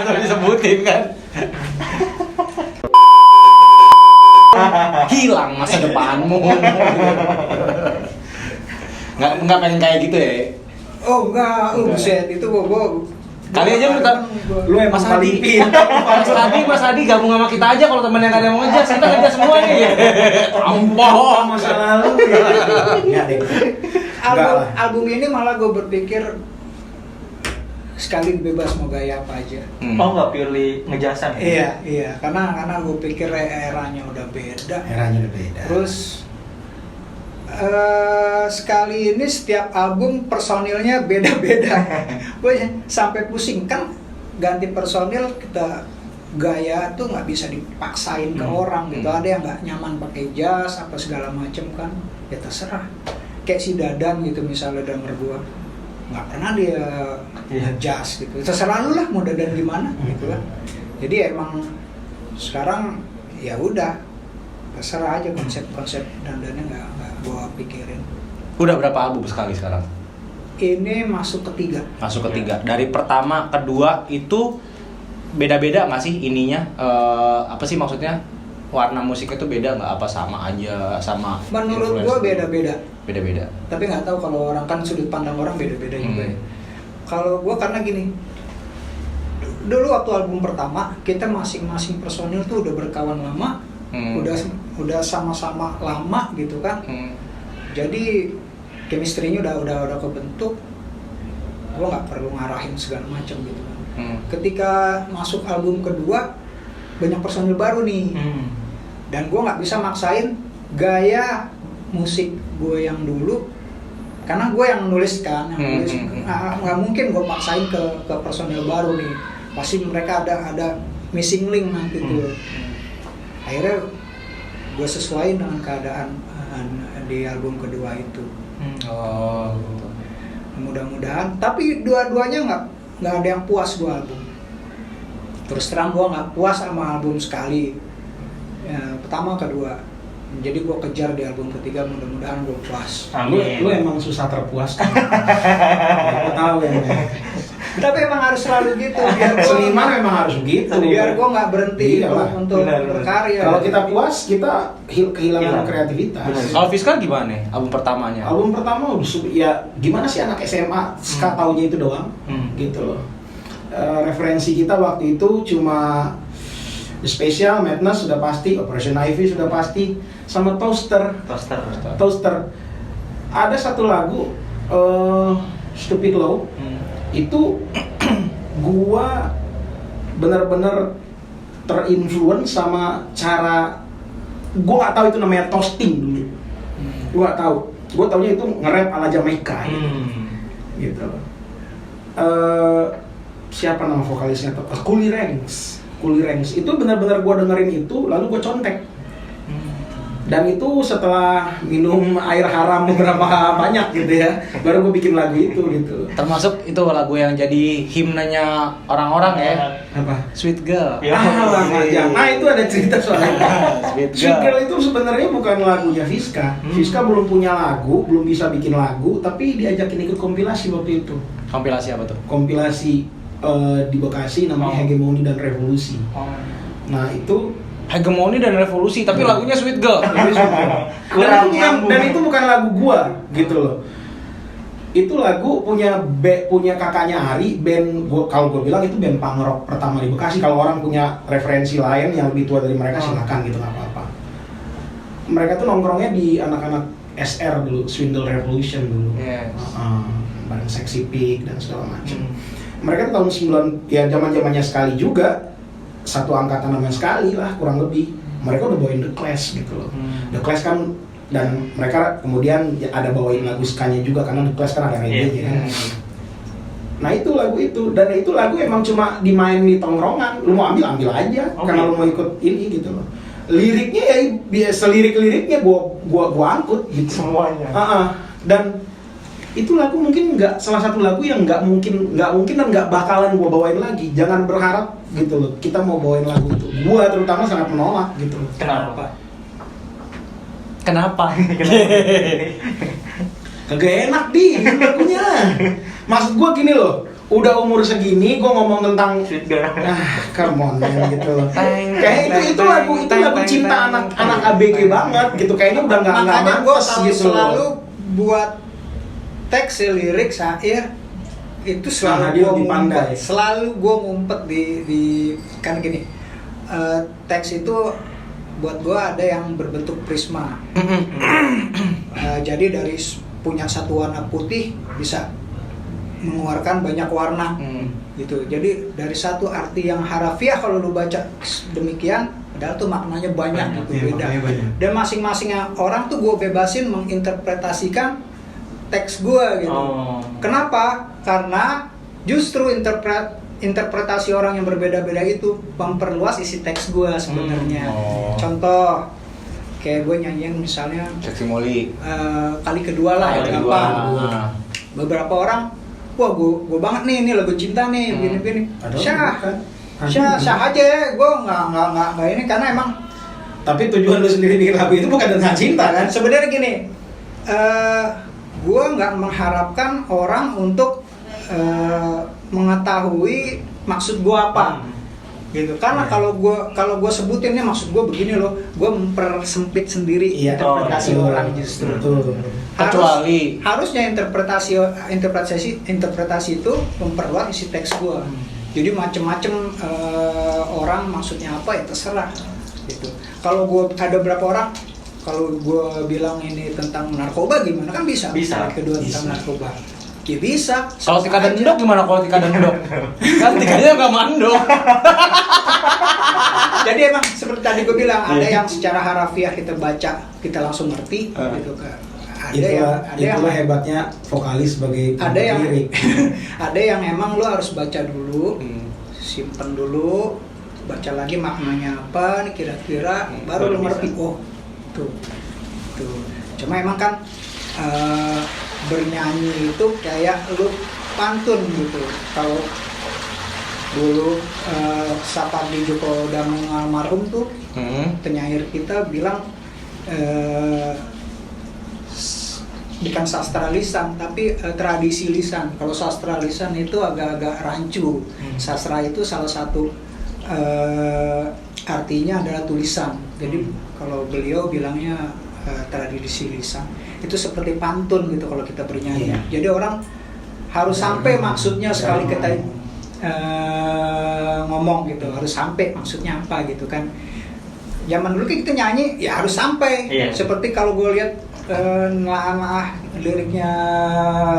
Itu disebutin kan. Hilang masa depanmu. Nggak pengen kayak gitu ya. Oh enggak, buset itu gua Kali aja lu Lu emang Mas paling Hadi. Mas Hadi gabung sama kita aja kalau temen yang gak ada yang mau ngejas, kita ngejas semua nih. Ampun. masa lalu ya. Enggak deh. album ini malah gue berpikir sekali bebas mau gaya apa aja. Oh nggak purely ngejasan. Iya, karena gue pikir eranya udah beda. Eranya udah beda. Terus sekali ini setiap album personilnya beda-beda. Gue sampai pusing kan, ganti personil kita gaya tuh nggak bisa dipaksain ke orang gitu. Ada yang nggak nyaman pakai jas apa segala macem kan, ya terserah. Kayak si Dadan gitu misalnya, drummer gua nggak pernah dia jas gitu. Terserah lu lah mau dadan gimana gitu kan. Jadi emang sekarang ya udah terserah aja, konsep dandannya nggak gua pikirin. Udah berapa album sekali sekarang? Ini masuk ketiga. Masuk ketiga. Dari pertama, kedua itu beda-beda nggak sih ininya? Apa sih maksudnya? Warna musiknya tuh beda nggak? Apa sama aja sama? Menurut influence gua lu? beda-beda. Beda-beda. Tapi nggak tahu kalau orang kan sudut pandang orang beda-beda juga. Ya. Kalau gua karena gini, dulu waktu album pertama kita masing-masing personil tuh udah berkawan lama, udah sama-sama lama gitu kan. Jadi chemistry-nya udah kebentuk. Gua nggak perlu ngarahin segala macam gitu kan. Ketika masuk album kedua banyak personil baru nih. Dan gua nggak bisa maksain gaya musik gue yang dulu, karena gue yang nulis kan, nggak mungkin gue paksain ke personil baru nih, pasti mereka ada missing link nanti tuh. Akhirnya gue sesuaiin dengan keadaan di album kedua itu. Oh, gitu. Mudah-mudahan, tapi dua-duanya nggak ada yang puas gue album. Terus terang gue nggak puas sama album sekali, ya, pertama kedua. Jadi gue kejar di album ketiga, mudah-mudahan gue puas. Lu emang susah terpuaskan. Gue tahu ya. Tapi emang harus selalu gitu, biar gua, Seniman memang harus begitu. biar gue nggak berhenti Iyalah. untuk berkarya. Kalau kita puas, kita kehilangan kreativitas. Kalau Fiskal gimana nih album pertamanya? Album pertama ya gimana sih anak SMA ska taunya itu doang, gitu loh. Referensi kita waktu itu cuma The Special, Madness sudah pasti, Operation Ivy sudah pasti, sama Toaster. Ada satu lagu Stupid Low, itu gua benar-benar terinfluence sama cara, gua nggak tahu itu namanya toasting dulu, gua nggak tahu, gua taunya itu nge-rap ala Jamaica gitu. Siapa nama vokalisnya tuh? Coolie Ranks itu benar-benar gue dengerin itu, lalu gue contek. Dan itu setelah minum air haram beberapa banyak gitu ya, baru gue bikin lagu itu gitu. Termasuk itu lagu yang jadi himnanya orang-orang ya. Apa? Sweet Girl. Nah itu ada cerita soalnya. Sweet Girl itu sebenarnya bukan lagunya Fiska. Fiska belum punya lagu, belum bisa bikin lagu, tapi diajakin ikut kompilasi waktu itu. Kompilasi apa tuh? Kompilasi di Bekasi namanya Hegemoni dan Revolusi. Nah itu Hegemoni dan Revolusi, tapi lagunya Sweet Girl. Dan itu bukan lagu gua gitu loh. Itu lagu punya kakaknya Ari, band gua, kalau gua bilang itu band punk rock pertama di Bekasi. Kalau orang punya referensi lain yang lebih tua dari mereka silakan gitu, nggak apa-apa. Mereka tuh nongkrongnya di anak-anak SR dulu, Swindle Revolution dulu. Yes. Bareng Sexy Pig dan segala macam. mereka tahun 9 ya zaman-zamannya sekali juga, satu angkatan namanya sekali lah kurang lebih. Mereka udah bawain The Clash gitu loh. The Clash kan, dan mereka kemudian ada bawain lagu skanya juga karena The Clash kan ada reggae kan. Nah itu lagu itu, dan itu lagu emang cuma dimain di tongkrongan, lu mau ambil aja, karena lu mau ikut ini gitu loh. Liriknya ya biasa, lirik-liriknya gua angkut gitu Semuanya. Dan itu lagu mungkin salah satu lagu yang nggak mungkin dan nggak bakalan gua bawain lagi. Jangan berharap gitu loh kita mau bawain lagu itu. Gua terutama sangat menolak gitu loh. Kenapa? Kagak enak di lagunya. Maksud gua gini loh, udah umur segini gua ngomong tentang Sweet girl. come on man, gitu loh. Kayak itu lagu cinta anak ABG banget gitu. Kayaknya udah nggak Makanya gue mantas gitu selalu loh. buat teks, lirik, syair itu Nah, selalu dia gue lebih pandai. selalu gue ngumpet di kan gini, teks itu buat gue ada yang berbentuk prisma. Jadi dari punya satu warna putih bisa mengeluarkan banyak warna gitu. Jadi dari satu arti yang harafiah kalau lu baca demikian, padahal tuh maknanya banyak gitu, iya, beda. maknanya banyak. Dan masing-masing orang tuh gue bebasin menginterpretasikan teks gue gitu. Kenapa? Karena justru interpretasi orang yang berbeda-beda itu memperluas isi teks gue sebenarnya. Contoh kayak gue nyanyiin misalnya Seksi Molly. kali kedua lah Kali ya kedua. apa. Beberapa orang, wah gue banget nih, ini lagu cinta nih, begini-begini. Syah aja ya, gue nggak ini karena emang. Tapi tujuan lu sendiri bikin lagu itu bukan tentang cinta kan? Sebenarnya gini, gue nggak mengharapkan orang untuk mengetahui maksud gue apa. Gitu, karena kalau gue sebutinnya maksud gue begini loh, gue mempersempit sendiri interpretasi orang justru. Kecuali Harusnya interpretasi itu memperluas isi teks gue. Jadi macem-macem orang maksudnya apa ya terserah gitu. Kalau gue ada berapa orang, kalau gue bilang ini tentang narkoba gimana, kan bisa. Kedua tentang narkoba. Ya bisa. kalau Tika dan Endok gimana kalau Tika dan Endok? Kan Tikanya nggak mandok. Jadi emang seperti tadi gue bilang, ada yang secara harafiah kita baca kita langsung ngerti gitu kan. Itulah hebatnya vokalis sebagai lirik. Ada yang emang lo harus baca dulu, simpen dulu, baca lagi maknanya apa nih kira-kira, baru lo ngerti. Oh tuh. Cuma emang kan bernyanyi itu kayak lu pantun gitu. Kalau dulu Sapardi Djoko Damelin almarhum tuh penyair kita bilang bukan sastra lisan tapi tradisi lisan. Kalau sastra lisan itu agak-agak rancu. Sastra itu salah satu artinya adalah tulisan. Jadi kalau beliau bilangnya tradisi lisan itu seperti pantun gitu kalau kita bernyanyi. Jadi orang harus sampai maksudnya sekali kita ngomong gitu, harus sampai maksudnya apa gitu kan. Zaman dulu kita nyanyi ya harus sampai. Seperti kalau gue lihat liriknya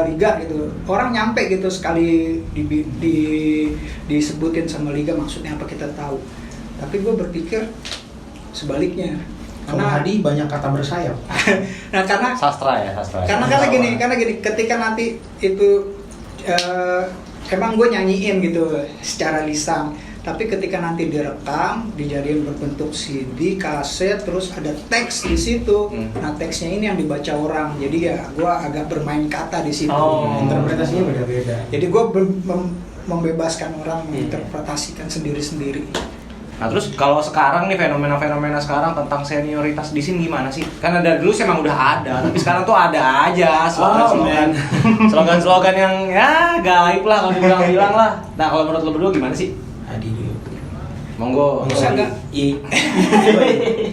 Liga gitu, orang nyampe gitu sekali disebutin sama Liga maksudnya apa kita tahu. Tapi gue berpikir sebaliknya. Karena Hadi banyak kata bersayap. Nah karena sastra. Karena gini, ketika nanti itu emang gue nyanyiin gitu secara lisan, tapi ketika nanti direkam, dijadiin berbentuk CD, kaset, terus ada teks di situ. Nah teksnya ini yang dibaca orang, jadi ya gue agak bermain kata di situ. Interpretasinya beda-beda. Jadi gue membebaskan orang menginterpretasikan sendiri-sendiri. Nah terus kalau sekarang nih fenomena-fenomena sekarang tentang senioritas di sini gimana sih? Karena dari dulu sih emang udah ada, tapi sekarang tuh ada aja slogan-slogan yang ya gaib lah kalau dibilang lah. Nah kalau menurut lo berdua gimana sih? Hadi dulu. Monggo. Bisa nggak?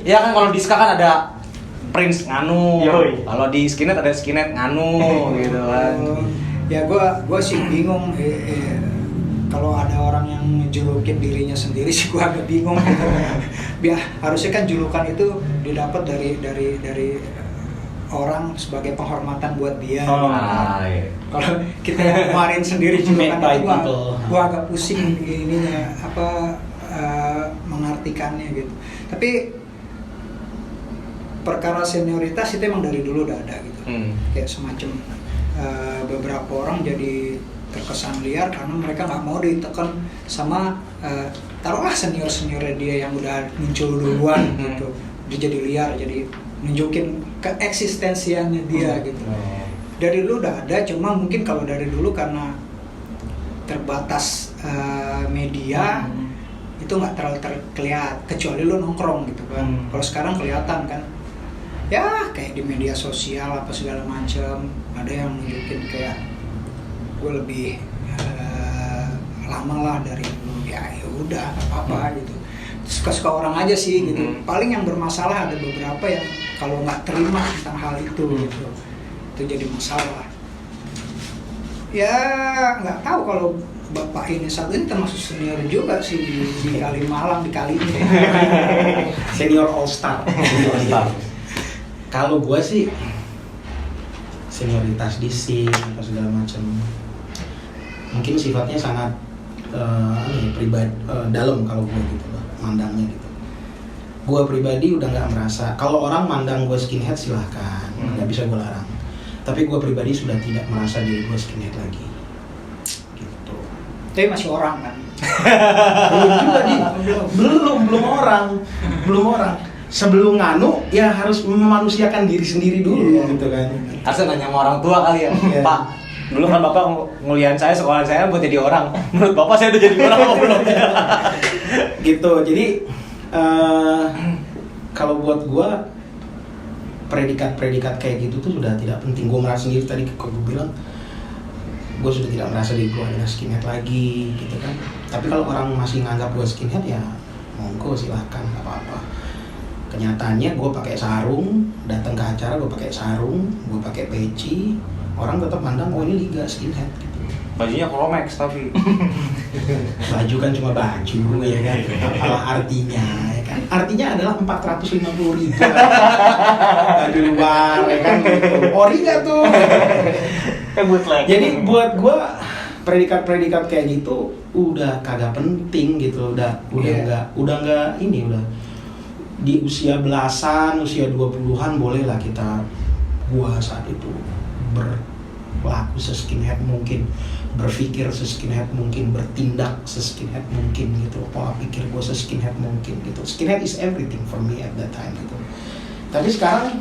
Iya kan kalau di ska kan ada Prince nganu, kalau di Skinhead ada Skinhead nganu gitu kan. Ya gue sih bingung. Kalau ada orang yang julukin dirinya sendiri sih gue agak bingung gitu. Harusnya kan julukan itu didapat dari orang sebagai penghormatan buat dia. Iya. Kalau kita kemarin sendiri juga Made by kan people. gua agak pusing ininya mengartikannya gitu. Tapi perkara senioritas itu emang dari dulu udah ada gitu. Kayak semacam beberapa orang jadi terkesan liar karena mereka nggak mau ditekan sama taruhlah seniornya dia yang udah muncul duluan gitu. Dia jadi liar, jadi nunjukin keeksistensiannya dia gitu. Dari dulu udah ada, cuma mungkin kalau dari dulu karena terbatas media itu nggak terlalu terlihat, kecuali lu nongkrong gitu kan. Kalau sekarang kelihatan kan, ya kayak di media sosial apa segala macam, ada yang nunjukin kayak gue lebih lama lah dari lu, ya udah apa gitu. Suka-suka orang aja sih gitu. Paling yang bermasalah ada beberapa yang kalau nggak terima tentang hal itu gitu, itu jadi masalah. Ya nggak tahu kalau bapak ini satu ini termasuk senior juga sih di Kalimalang, di kali ini. Senior all star. Kalau gue sih senioritas di scene atau segala macam, mungkin sifatnya sangat pribadi, dalam kalau gue gitu loh, mandangnya gitu. Gue pribadi udah nggak merasa, kalau orang mandang gue skinhead silahkan, nggak bisa gue larang. Tapi gue pribadi sudah tidak merasa diri gue skinhead lagi. Gitu. Tapi masih orang kan? Belum juga di, belum orang. Sebelum nganu ya harus memanusiakan diri sendiri dulu gitu kan. Harusnya nanya sama orang tua kali ya. Iya. Pak, dulu kan Bapak nguliahin saya, sekolah saya buat jadi orang. Menurut Bapak saya udah jadi orang apa belum? Gitu. Jadi kalau buat gue predikat kayak gitu tuh sudah tidak penting. Gue merasa sendiri tadi kalau gue bilang gue sudah tidak merasa diri gue adalah skinhead lagi gitu kan. Tapi kalau orang masih nganggap gue skinhead ya monggo silahkan, nggak apa-apa. Kenyataannya gue pakai sarung, datang ke acara gue pakai sarung, gue pakai peci, orang tetap mandang oh ini liga skinhead gitu. Bajunya Chromex tapi. Baju kan cuma baju ya kan, apa artinya ya kan? Artinya adalah 450.000 baju luar ya kan gitu. Ori nggak tuh? Jadi buat gue predikat kayak gitu udah kagak penting gitu, udah nggak ini udah di usia belasan, usia 20-an bolehlah kita gua saat itu berlaku se-skinhead mungkin, berpikir se-skinhead mungkin, bertindak se-skinhead mungkin gitu. Pola pikir gua se-skinhead mungkin gitu. Skinhead is everything for me at that time gitu. Tapi sekarang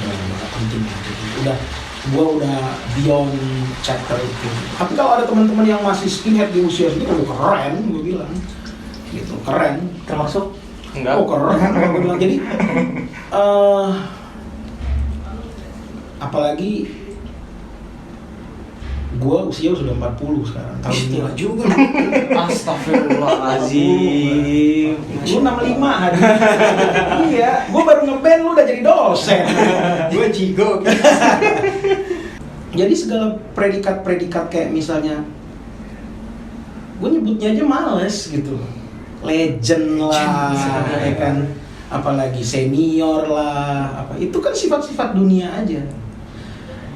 udah nggak penting gitu. Gua udah beyond chapter itu. Tapi kalau ada teman-teman yang masih skinhead di usia segitu, keren, gua bilang gitu, keren. Termasuk enggak. Oh keren, aku bilang. Jadi apalagi gue usia sudah 40 sekarang tahun ini. juga. Astagfirullahaladzim. Lu 65 hari. Iya, gue baru ngeband lu udah jadi dosen. Gue jigo. Jadi segala predikat kayak misalnya gue nyebutnya aja males gitu. Legend lah, ya kan, apalagi senior lah, apa itu kan sifat-sifat dunia aja.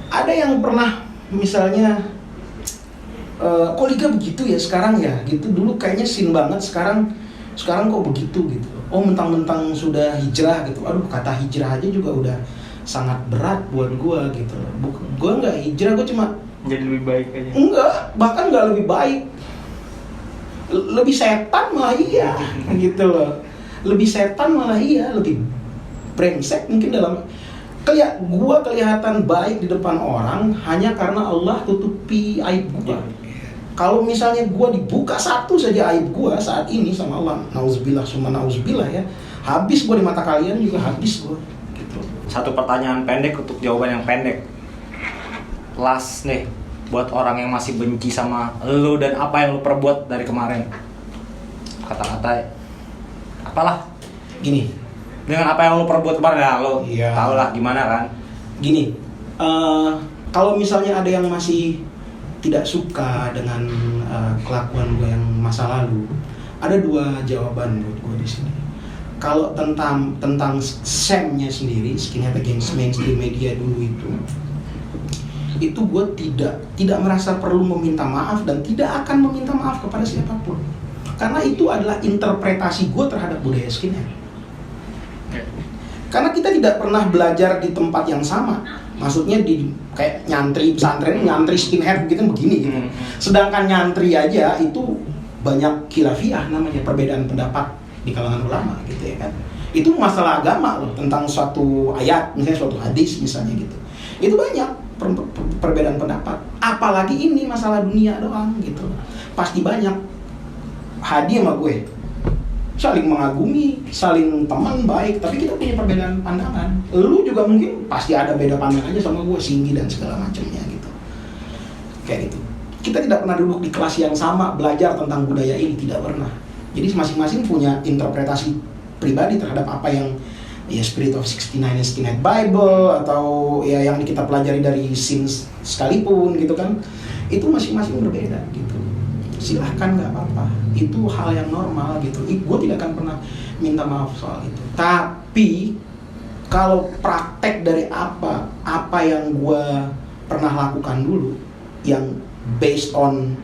Ada yang pernah misalnya kok liga begitu ya sekarang ya gitu, dulu kayaknya sin banget, sekarang kok begitu gitu. Oh mentang-mentang sudah hijrah gitu, aduh kata hijrah aja juga udah sangat berat buat gua gitu. Gua nggak hijrah, gua cuma jadi lebih baik aja. Enggak, bahkan nggak lebih baik, lebih setan malah iya gitu loh. Lebih setan malah iya, lebih brengsek mungkin dalam gua kelihatan baik di depan orang hanya karena Allah tutupi aib gua. Kalau misalnya gua dibuka satu saja aib gua saat ini sama Allah, nauzubillah summa nauzubillah ya, habis gua di mata kalian juga habis gua gitu. Satu pertanyaan pendek untuk jawaban yang pendek. Last nih, buat orang yang masih benci sama lu dan apa yang lu perbuat dari kemarin. Kata-kata apalah Gini, dengan apa yang lu perbuat kemarin ya, lu Iya. tau lah gimana kan. gini, kalau misalnya ada yang masih tidak suka dengan kelakuan gue yang masa lalu, ada dua jawaban buat gue di sini. kalau tentang Sam-nya sendiri, Skinhead Against Mainstream Media dulu itu gue tidak merasa perlu meminta maaf dan tidak akan meminta maaf kepada siapapun, karena itu adalah interpretasi gue terhadap budaya skinhead. Karena kita tidak pernah belajar di tempat yang sama, maksudnya di kayak nyantri pesantren, nyantri skinhead begini gitu. Sedangkan nyantri aja itu banyak khilafiyah, namanya perbedaan pendapat di kalangan ulama gitu ya kan. Itu masalah agama loh, tentang suatu ayat, misalnya suatu hadis misalnya gitu. Itu banyak perbedaan pendapat. Apalagi ini masalah dunia doang gitu. Pasti banyak. Hadi sama gue saling mengagumi, saling teman baik, tapi kita punya perbedaan pandangan. Lu juga mungkin pasti ada beda pandangannya sama gue, Singgi dan segala macamnya gitu. Kayak gitu. Kita tidak pernah duduk di kelas yang sama belajar tentang budaya ini, tidak pernah. Jadi masing-masing punya interpretasi pribadi terhadap apa yang ya Spirit of 69 Skinhead Bible atau ya yang kita pelajari dari Sins sekalipun gitu kan, itu masing-masing berbeda gitu. Silahkan, nggak apa-apa, itu hal yang normal gitu. Gue tidak akan pernah minta maaf soal itu. Tapi kalau praktek dari apa yang gue pernah lakukan dulu yang based on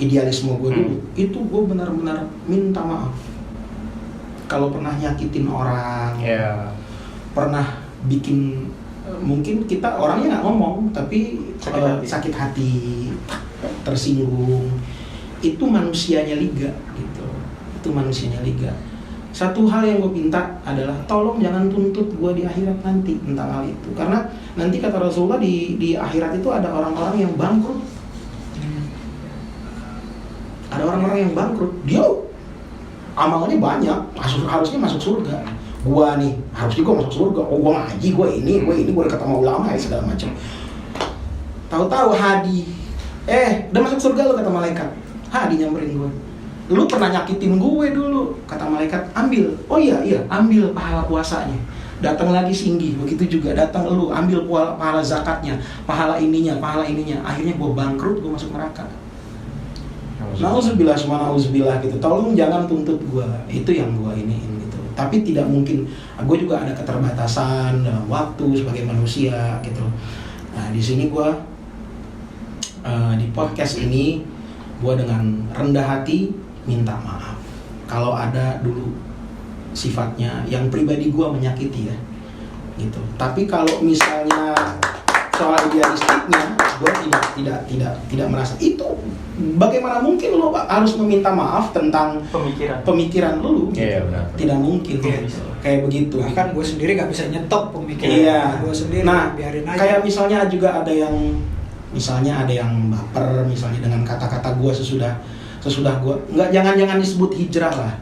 idealisme gue dulu, itu gue benar-benar minta maaf kalau pernah nyakitin orang, pernah bikin, mungkin kita orangnya nggak ngomong tapi sakit hati, tersinggung. Itu manusianya Liga gitu. Itu manusianya Liga. Satu hal yang gue minta adalah tolong jangan tuntut gue di akhirat nanti tentang hal itu, karena nanti kata Rasulullah di akhirat itu ada orang-orang yang bangkrut. Ada orang-orang yang bangkrut, dia amalnya banyak, harusnya masuk surga. Gua nih, harusnya gua masuk surga. Oh, gua ngaji, gua ini, gua dekat sama ulama ya segala macam. Tahu-tahu Hadi, udah masuk surga lu kata malaikat. Hadi nyamperin gua. Lu pernah nyakitin gue dulu, kata malaikat. Ambil. Oh iya, ambil pahala puasanya. Datang lagi Singgi, begitu juga datang lu, ambil pahala zakatnya, pahala ininya. Akhirnya gua bangkrut, gua masuk neraka. Nauzubillah gitu. Tolong jangan tuntut gua. Itu yang gua iniin gitu. Tapi tidak mungkin. Gua juga ada keterbatasan dalam waktu sebagai manusia gitu. Nah, di sini gua di podcast ini gua dengan rendah hati minta maaf kalau ada dulu sifatnya yang pribadi gua menyakiti ya. Gitu. Tapi kalau misalnya soal idealistiknya, gue tidak merasa itu. Bagaimana mungkin lo harus meminta maaf tentang pemikiran lo? Iya, benar. Tidak mungkin kayak begitu. Bahkan gue sendiri nggak bisa nyetop pemikiran gue sendiri. Nah, biarin aja. kayak misalnya juga ada yang baper misalnya dengan kata-kata gue sesudah gue jangan disebut hijrah lah.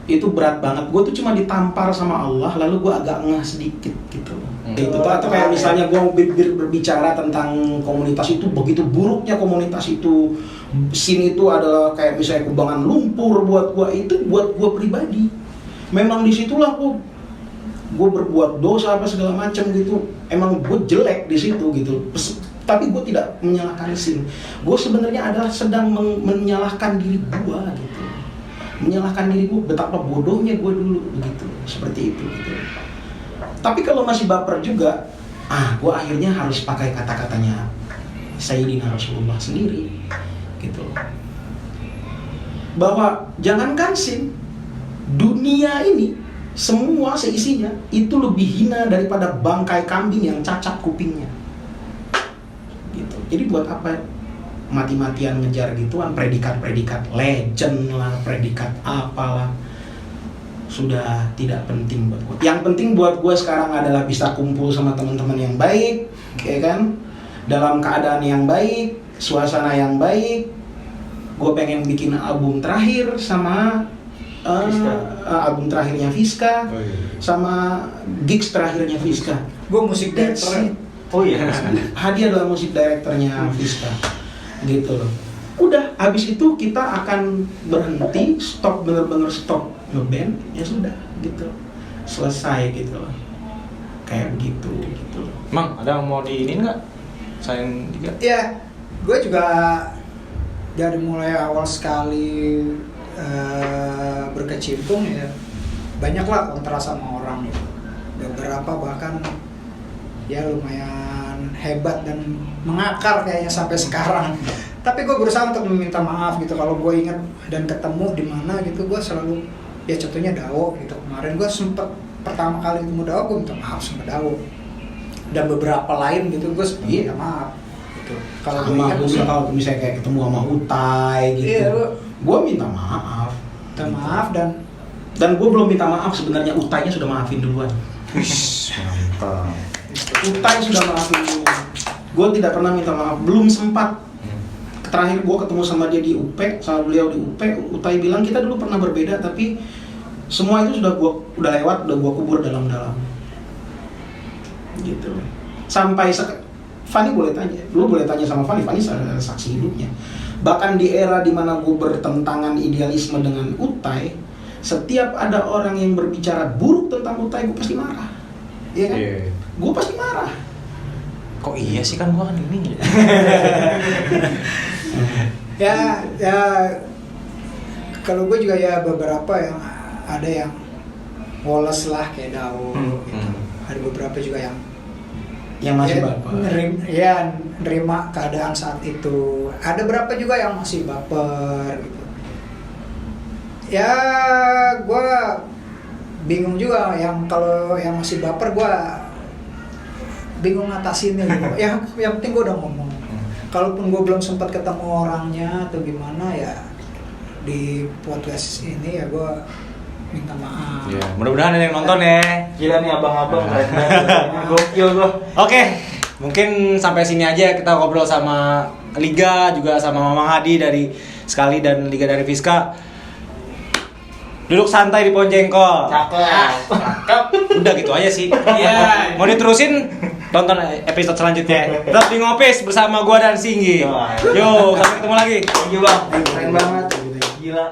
Itu berat banget. Gue tuh cuma ditampar sama Allah, lalu gue agak ngeh sedikit gitu. Gitu. Atau kayak misalnya gue berbicara tentang komunitas itu, begitu buruknya komunitas itu, sin itu adalah kayak misalnya kubangan lumpur buat gue, itu buat gue pribadi. Memang disitulah gue berbuat dosa apa segala macam gitu. Emang gue jelek di situ gitu. Tapi gue tidak menyalahkan sin. Gue sebenarnya adalah sedang menyalahkan diri gue gitu. Menyalahkan diri gue, betapa bodohnya gue dulu begitu, seperti itu gitu. Tapi kalau masih baper juga, gue akhirnya harus pakai kata-katanya Sayyidina Rasulullah sendiri gitu. Bahwa jangankan sin, dunia ini semua seisinya itu lebih hina daripada bangkai kambing yang cacat kupingnya. Gitu. Jadi buat apa mati-matian ngejar gituan, predikat-predikat legend lah, predikat apalah, sudah tidak penting buat gue. Yang penting buat gue sekarang adalah bisa kumpul sama teman-teman yang baik, ya kan, dalam keadaan yang baik, suasana yang baik. Gue pengen bikin album terakhir sama album terakhirnya Fiska, sama gigs terakhirnya Fiska. Gue musik director. Oh iya. Hadi adalah musik directornya Fiska. Gitu loh. Udah, habis itu kita akan berhenti, bener-bener stop ngeband, ya sudah gitu. Selesai gitu loh. Kayak begitu gitu. Mang, ada yang mau diinin nggak? Sayang juga. Ya, gue juga dari mulai awal sekali berkecimpung ya, banyak lah kontra sama orang gitu. Beberapa bahkan ya lumayan hebat dan mengakar kayaknya sampai sekarang. Tapi gue berusaha untuk meminta maaf gitu. Kalau gue ingat dan ketemu di mana gitu, gue selalu ya contohnya Dao gitu. Kemarin gue sempet pertama kali ketemu Dao, gue minta maaf sama Dao. Dan beberapa lain gitu gue minta maaf gitu. Kalau gue ingat kalau misalnya kayak ketemu sama Utai gitu, iya, gue minta maaf. Minta maaf Dan gue belum minta maaf sebenarnya, Utainya sudah maafin duluan. Mantap. Utai sudah maafin duluan. Gue tidak pernah minta maaf, belum sempat. Terakhir gue ketemu sama dia di UP, sama beliau di UP, Utai bilang kita dulu pernah berbeda tapi semua itu udah lewat, udah gue kubur dalam-dalam. Gitu. Sampai Fani boleh tanya, lu boleh tanya sama Fani saksi hidupnya. Bahkan di era dimana gue bertentangan idealisme dengan Utai, setiap ada orang yang berbicara buruk tentang Utai, gue pasti marah. Iya kan? Iya. Gue pasti marah. Kok iya sih, kan gua kan ini. ya kalau gue juga ya beberapa yang ada yang woles lah kayak Dao gitu. Ada beberapa juga yang masih ya, baper. nerima keadaan saat itu. Ada berapa juga yang masih baper gitu. Ya gue bingung juga kalau yang masih baper, gue bingung ngatasinnya gitu. Yang penting gue udah ngomong. Kalaupun gue belum sempat ketemu orangnya atau gimana ya, di podcast ini ya gue minta maaf. Ya, mudah-mudahan ada yang nonton ya. Gila nih abang-abang keren banget. Gokil gua. Oke, mungkin sampai sini aja kita ngobrol sama Liga, juga sama Mamang Hadi dari Sekali dan Liga dari Fiska. Duduk santai di pohon jengkol. Cakep. Udah gitu aja sih. Iya. Mau diterusin? Tonton episode selanjutnya. Tetap di Ngopis bersama gua dan Singgi. Yo, sampai ketemu lagi. Thank you bang. Keren banget. Gila.